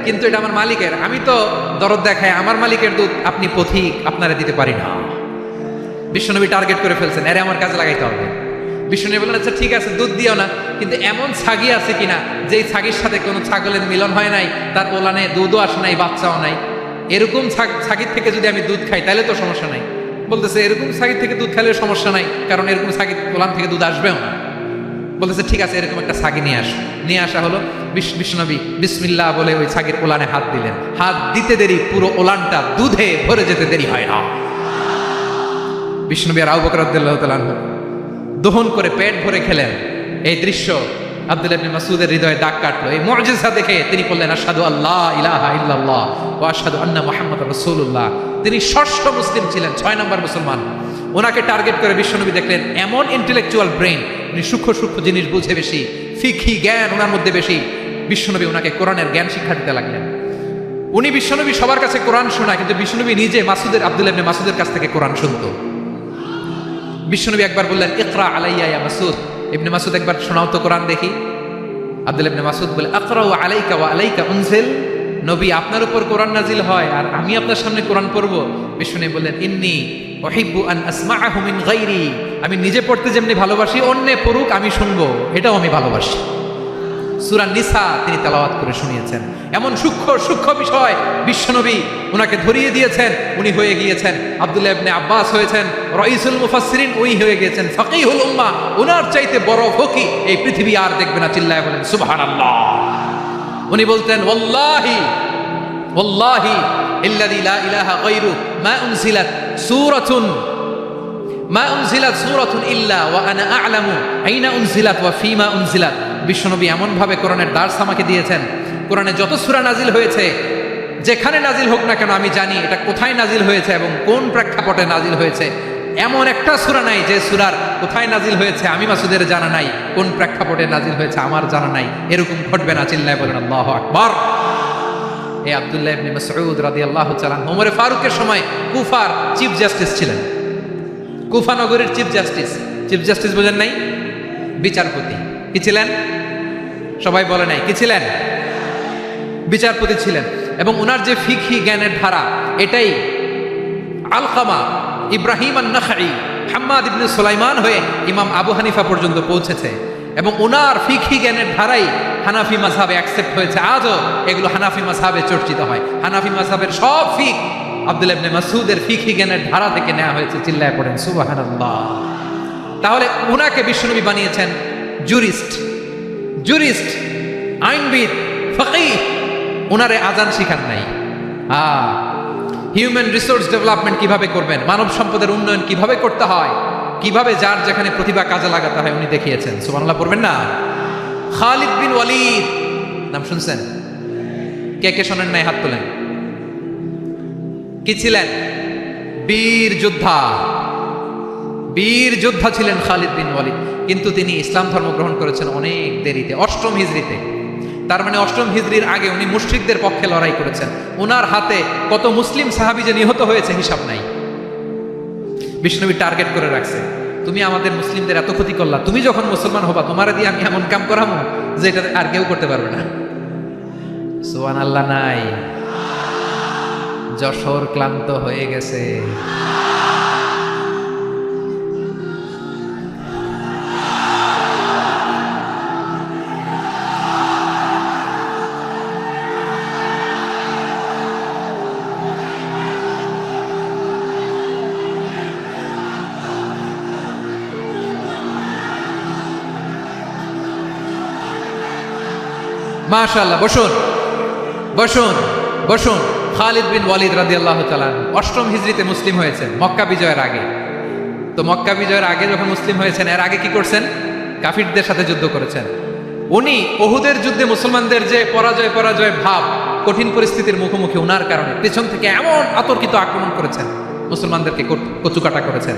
কিন্তু এটা আমার মালিকের, আমি তো দরদ দেখাই, আমার মালিকের দুধ, আপনি পথিক, আপনারা দিতে পারি না। বিশ্বনবী টার্গেট করে ফেলছেন, এরে আমার কাজে লাগাইতে হবে। বিশ্বনবী বলেন, আচ্ছা ঠিক আছে, দুধ দিও না, কিন্তু এমন ছাগি আছে কিনা যেই ছাগির সাথে কোনো ছাগলের মিলন হয় নাই, তার ওলানে দুধও আসে নাই, বাচ্চাও নাই, এরকম ছাগির থেকে যদি আমি দুধ খাই তাহলে তো সমস্যা নাই। বলতেছে, এরকম ছাগির থেকে দুধ খাইলে সমস্যা নাই, কারণ এরকম ছাগির ওলান থেকে দুধ আসবেও না। বলতেছে, ঠিক আছে, এরকম একটা ছাগি নিয়ে আসো। নিয়ে আসা হলো। বিশ্বনবী বিসমিল্লাহ বলে ওই ছাগির ওলানে হাত দিলেন। হাত দিতে দেরি, পুরো ওলানটা দুধে ভরে যেতে দেরি হয় না। বিশ্বনবী আর আবু বকর রাদিয়াল্লাহু তাআলা আনহু দহন করে পেট ভরে খেলেন। এই দৃশ্য আব্দুল্লাহ ইবনে মাসউদের হৃদয়ে দাগ কাটলো। এই মুজিজা দেখে তিনি বললেন, আশহাদু আল্লা ইলাহা ইল্লাল্লাহ ওয়া আশহাদু আন্না মুহাম্মাদুর রাসূলুল্লাহ। তিনি ষষ্ঠ মুসলিম ছিলেন, 6 নম্বর মুসলমান। ওনাকে টার্গেট করে বিশ্বনবী দেখলেন এমন ইন্টেলেকচুয়াল ব্রেন, উনি সূক্ষ্ম সূক্ষ্ম জিনিস বুঝে বেশি, ফিকহি জ্ঞান ওনার মধ্যে বেশি। বিশ্বনবী ওনাকে কোরআনের জ্ঞান শিক্ষা দিতে লাগলেন। উনি বিশ্বনবী সবার কাছে কোরআন শোনায়, কিন্তু বিশ্বনবী নিজে আব্দুল্লাহ ইবনে মাসউদের কাছ থেকে কোরআন শুনতো। বিশ্বনবী একবার বললেন, ইকরা আলাইয়া ইয়া মাসউদ। ইবনে মাসউদ, একবার শোনাও তো কোরআন দেখি। আব্দুল্লাহ ইবনে মাসউদ বলে, আকরাউ আলাইকা ওয়া আলাইকা উনজিল। নবী, আপনার উপর কোরআন নাজিল হয় আর আমি আপনার সামনে কোরআন পড়ব। বিশ্বনবী বললেন, ইন্নী উহিব্বু আন আসমাআহু মিন গায়রি। আমি নিজে পড়তে যেমনি ভালোবাসি, অন্যে পড়ুক আমি শুনবো, এটাও আমি ভালোবাসি। সূরা নিসা তিনি তেলাওয়াত করে শুনিয়েছেন। এমন সূক্ষ্ম সূক্ষ্ম বিষয় বিশ্বনবী উনাকে ধরিয়ে দিয়েছেন। উনি হয়ে গিয়েছেন আব্দুল্লাহ ইবনে আব্বাস, হয়েছেন রাইসুল মুফাসসিরিন, উনি হয়ে গিয়েছেন ফাকিহুল উম্মাহ। উনার চাইতে বড় ফকি এই পৃথিবী আর দেখবে না। চিল্লায় বলেন সুবহানাল্লাহ। উনি বলতেন, ওয়াল্লাহি ওয়াল্লাহি ইল্লাযী লা ইলাহা গায়রু মা উনজিলাত সূরাতুন ইল্লা ওয়া আনা আ'লামু আইনা উনজিলাত ওয়া ফীমা উনজিলাত। বিশ্বনবী এমন ভাবে কোরআনের দার্স আমাকে দিয়েছেন, কোরআনে যত সূরা নাজিল হয়েছে, যেখানে নাজিল হোক না কেন আমি জানি এটা কোথায় নাজিল হয়েছে এবং কোন প্রেক্ষাপটে নাজিল হয়েছে। এমন একটা সূরা নাই যে সূরার কোথায় নাজিল হয়েছে আমি মাসুদের জানা নাই, কোন প্রেক্ষাপটে নাজিল হয়েছে আমার জানা নাই। এরকম ঘটবে না। চিল্লায় বলেন আল্লাহু আকবার। এই আব্দুল্লাহ ইবনে মাসউদ রাদিয়াল্লাহু তাআলা ওমর ফারুকের সময় কুফার চিফ জাস্টিস ছিলেন। কুফা নগরীর চিফ জাস্টিস। চিফ জাস্টিস বোঝেন নাই? বিচারপতি। কি ছিলেন? সবাই বলে নাই, কি ছিলেন? বিচারপতি ছিলেন। এবং ওনার যে ফিকহি জ্ঞানের ধারা, এটাই আলকামা, ইব্রাহিম আন-নাখাই, হাম্মাদ ইবনে সুলাইমান হয়ে ইমাম আবু হানিফা পর্যন্ত পৌঁছেছে। এবং ওনার ফিকহি জ্ঞানের ধারাই হানাফি মাযহাবে অ্যাকসেপ্ট হয়েছে, আজও এগুলো হানাফি মাযহাবে চর্চিত হয়। হানাফি মাযহাবের সব ফিক আব্দুল্লাহ ইবনে মাসউদের ফিকহি জ্ঞানের ধারা থেকে নেওয়া হয়েছে। চিল্লায় পড়েন সুবহানাল্লাহ। তাহলে উনাকে বিশ্বনবী বানিয়েছেন জুরিস্ট, আইনবিদ, ফকিহ। উনারে আজান শিখান নাই। হিউম্যান রিসোর্স ডেভেলপমেন্ট কিভাবে করবেন, মানব সম্পদের উন্নয়ন কিভাবে করতে হয়, কিভাবে যার যেখানে প্রতিভা কাজে লাগাতে হয় উনি দেখিয়েছেন। সুবহানাল্লাহ পড়বেন না? খালিদ বিন ওয়ালিদ নাম শুনছেন? কে কে শোনেন নাই হাত তোলেন। কি ছিলেন? বীর যোদ্ধা ছিলেন খালিদ বিন ওয়ালিদ। কিন্তু তিনি ইসলাম ধর্ম গ্রহণ করেছেন অনেক দেরিতে, 8ম হিজরিতে। তার মানে 8ম হিজরির আগে উনি মুশরিকদের পক্ষে লড়াই করেছেন। ওনার হাতে কত মুসলিম সাহাবী যে নিহত হয়েছে হিসাব নাই। বিষ্ণুবী টার্গেট করে রাখছে, তুমি আমাদের মুসলিমদের এত ক্ষতি করলা, তুমি যখন মুসলমান হবা তোমারে দিয়ে আমি এমন কাম করামো যে এটা আর কেউ করতে পারবে না। সুবহানাল্লাহ নাই? যশোর ক্লান্ত হয়ে গেছে। মাশাআল্লাহ, বসুন। খালিদ বিন ওয়ালিদ রাদিয়াল্লাহু তাআলা 8ম হিজরিতে মুসলিম হয়েছেন, মক্কা বিজয়ের আগে। তো মক্কা বিজয়ের আগে যখন মুসলিম হয়েছেন, এর আগে কি করছেন? কাফিরদের সাথে যুদ্ধ করেছেন। উনি উহুদের যুদ্ধে মুসলমানদের যে পরাজয় ভাব, কঠিন পরিস্থিতির মুখোমুখি ওনার কারণে পেছন থেকে এমন আতর্কিত আক্রমণ করেছেন, মুসলমানদেরকে কচুকাটা করেছেন।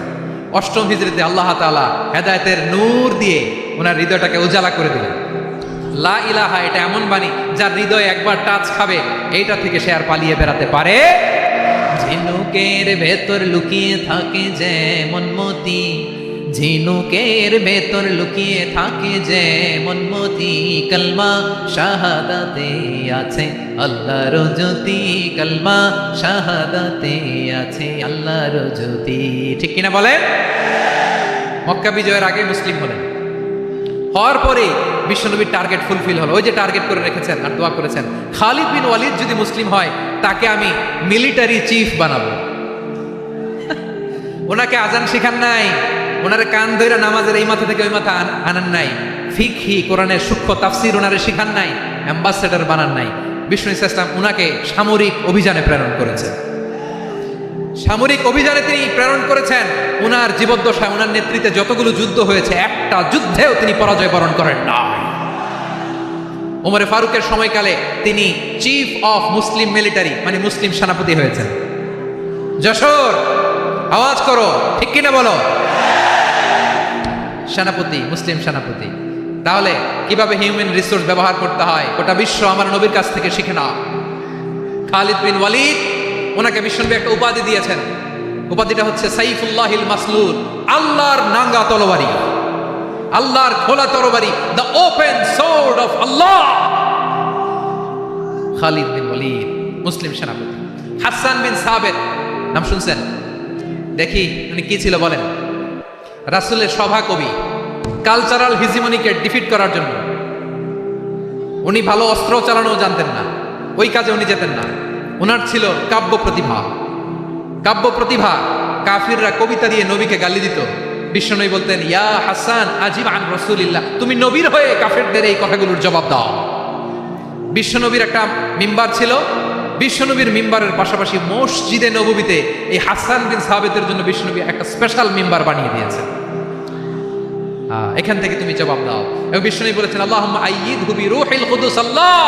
8ম হিজরিতে আল্লাহ তাআলা হেদায়েতের নূর দিয়ে ওনার হৃদয়টাকে উজালা করে দিলেন। লা ইলাহা এটা এমন বাণী যার হৃদয়ে একবার টাচ খাবে, এইটা থেকে সে আর পালিয়ে বেড়াতে পারে। ঝিনুকের ভেতর লুকিয়ে থাকে যেমন মতি, ঝিনুকের ভেতর লুকিয়ে থাকে যেমন মতি, কলমা শাহাদাতে আছে আল্লাহর জ্যোতি, কলমা শাহাদাতে আছে আল্লাহর জ্যোতি। ঠিক কিনা বলেন? মক্কা বিজয়ের আগে মুসলিম হলেন, হওয়ার পরে বিশ্বনবীর টার্গেট ফুলফিল হলো। ওই যে টার্গেট করে রেখেছেন আর দোয়া করেছেন, খালিদ বিন ওয়ালিদ যদি মুসলিম হয় তাকে আমি মিলিটারি চিফ বানাবো। ওনাকে আজান শিখান নাই, ওনারে কান ধইরা নামাজের এই মাথা থেকে ওই মাথা আনান নাই, ফিকহি কোরআনের সূক্ষ্ম তাফসীর ওনারে শিখান নাই, অ্যাম্বাসেডর বানান নাই। বিষ্ণু ইসলাম ওনাকে সামরিক অভিযানে প্রেরণ করেছেন। সামরিক অভিযানে তিনি প্রেরণ করেছেন। ওনার জীবদ্দশায় ওনার নেতৃত্বে যতগুলো যুদ্ধ হয়েছে, একটা যুদ্ধেও তিনি পরাজয় বরণ করেন না। ওমরে ফারুকের সময়কালে তিনি চিফ অফ মুসলিম মিলিটারি, মানে মুসলিম সেনাপতি হয়েছেন। যশোর আওয়াজ করো, ঠিক কিনা বলো? সেনাপতি, মুসলিম সেনাপতি। তাহলে কিভাবে হিউম্যান রিসোর্স ব্যবহার করতে হয় গোটা বিশ্ব আমার নবীর কাছ থেকে শিখে নাও। খালিদ বিন ওয়ালিদ, ওনাকে বিশ্বনবী একটা উপাধি দিয়েছেন। উপাধিটা হচ্ছে সাইফুল্লাহিল মাসলুল, আল্লাহর নাঙ্গা তরবারি, আল্লাহর খোলা তরবারি, দ্য ওপেন সোর্ড অফ আল্লাহ। খালিদ বিন ওয়ালিদ মুসলিম সেনাপতি। হাসান বিন সাবিত নাম শুনছেন? দেখি উনি কি ছিল বলেন? রাসূলের সভা কবি, কালচারাল হিজিমনিকে ডিফিট করার জন্য। উনি ভালো অস্ত্র চালানো জানতেন না, ওই কাজে উনি যেতেন না। ওনার ছিল কাব্য প্রতিভা। কাফিররা কবিতা দিয়ে নবীকে গালি দিত। বিশ্বনবী বলতেন, ইয়া হাসান আজিব আন রাসূলিল্লাহ, তুমি নবীর হয়ে কাফেরদের এই কথাগুলোর জবাব দাও। বিশ্বনবীর একটা মিম্বার ছিল, বিশ্বনবীর মিম্বারের পাশাপাশি মসজিদে নববীতে এই হাসান বিন সাবিতের জন্য বিশ্বনবী একটা স্পেশাল মিম্বার বানিয়ে দিয়েছেন। এখান থেকে তুমি জবাব দাও। এবং বিশ্বনবী বলেছেন, আল্লাহুম্মা আইয়িদহু বিরূহিল কুদুস, আল্লাহ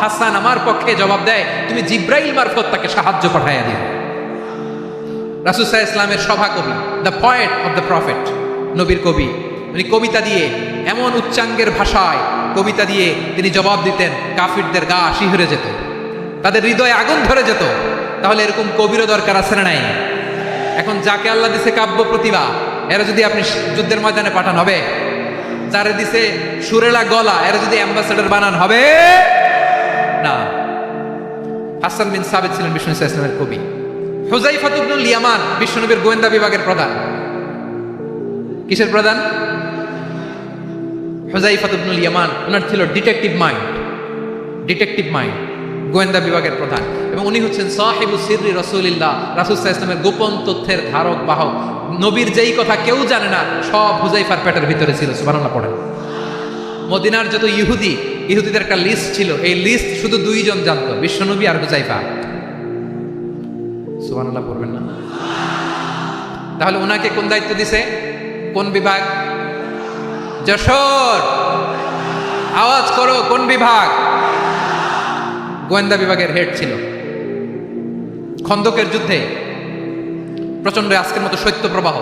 হাসান আমার পক্ষে জবাব দেয়, তুমি জিব্রাইল মারফত তাকে সাহায্য পাঠাইয়া দিও। রাসূল সাল্লাল্লাহু আলাইহি ওয়াসাল্লামের সভা কবি, the poet of the prophet, নবীর কবি। উনি কবিতা দিয়ে, এমন উচ্চাঙ্গের ভাষায় কবিতা দিয়ে তিনি জবাব দিতেন, কাফিরদের গা শিহরে যেত, তাদের হৃদয়ে আগুন ধরে যেত। তাহলে এরকম কবিরও দরকার আছে না নাই? এখন যাকে আল্লাহ দিছে কাব্য প্রতিভা, এরা যদি আপনি যুদ্ধের ময়দানে পাঠান হবে? যারে দিছে সুরেলা গলা, এরা যদি অ্যাম্বাসেডর বানান হবে না। হাসান বিন সাবিত ছিলেন বিষ্ণু ইসলামের কবি। হুযায়ফা ইবনুল ইয়ামান বিশ্বনবীর গোয়েন্দা বিভাগের প্রধান। কিসের প্রধান? হুযায়ফা ইবনুল ইয়ামান, ওনার ছিল ডিটেকটিভ মাইন্ড, গোয়েন্দা বিভাগের প্রধান, এবং উনি হচ্ছেন সাহিবু সিররি রাসূলিল্লাহ, রাসূল সাল্লাল্লাহু আলাইহি ওয়াসাল্লামের গোপন তথ্যের ধারক বাহক। নবীর যেই কথা কেউ জানে না সব হুযায়ফার পেটের ভিতরে ছিল। সুবহানাল্লাহ পড়েন। মদিনার যত ইহুদিদের একটা লিস্ট ছিল, এই লিস্ট শুধু দুইজন জানতো, বিশ্বনবী আর হুযায়ফা। সুবহানাল্লাহ পড়বেন না? তাহলে ওনাকে কোন দায়িত্ব দিছে? কোন বিভাগ? যশোর, আওয়াজ করো, কোন বিভাগ? গোয়েন্দা বিভাগের হেড ছিল। খন্দকের যুদ্ধে প্রচন্ড আজকের মতো শৈত্য প্রবাহ,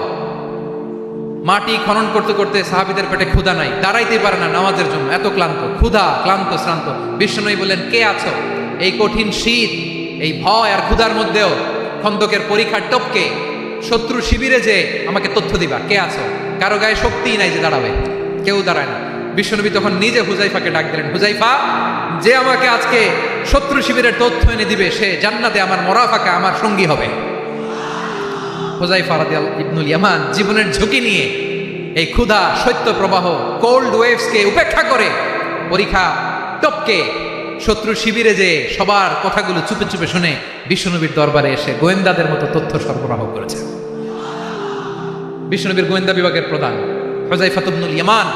মাটি খনন করতে করতে সাহাবীদের পেটে ক্ষুধা নাই, দাঁড়াইতেই পারে না নামাজের জন্য, এত ক্লান্ত, ক্ষুধা, ক্লান্ত, শ্রান্ত। বিশ্বনবী বললেন, কে আছো? এই কঠিন শীত, এই ভয় আর ক্ষুধার মধ্যেও খন্দকের পরীক্ষার টপকে শত্রু শিবিরে যে আমাকে তথ্য দিবা, কে আছো? কারো গায়ে শক্তিই নাই যে দাঁড়াবে, কেউ দাঁড়ায় না। বিশ্বনবী তখন নিজে হুযায়ফাকে ডাক দিলেন, হুযায়ফা, যে আমাকে আজকে শত্রু শিবিরের তথ্য এনে দিবে সে জান্নাতে আমার মরাফাকা, আমার সঙ্গী হবে। হুযায়ফা রাদিয়াল্লাহু ইবনুল ইয়ামান জীবনের ঝুঁকি নিয়ে এই ক্ষুধা, শৈত্য প্রবাহ, কোল্ড ওয়েভসকে উপেক্ষা করে পরীক্ষা টপকে শত্রু শিবিরে যে সবার কথাগুলো চুপে চুপে শুনে বিশ্বনবীর দরবারে এসে গোয়েন্দাদের মতো তথ্য সরবরাহ করেছে। বিশ্বনবীর গোয়েন্দা বিভাগের প্রধান হুযায়ফা ইবনুল ইয়ামান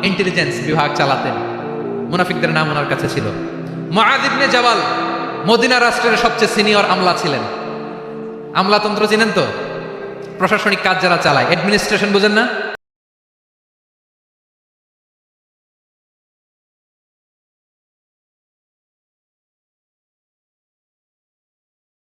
ইন্টেলিজেন্স বিভাগ চালাতেন। মুনাফিকদের নাম ওনার কাছে ছিল। মুআয ইবনে জাবাল মদিনা রাষ্ট্রের সবচেয়ে সিনিয়র আমলা ছিলেন। আমলাতন্ত্র চিনেন তো? প্রশাসনিক কাজ যারা চালায়, অ্যাডমিনিস্ট্রেশন বুঝেন না?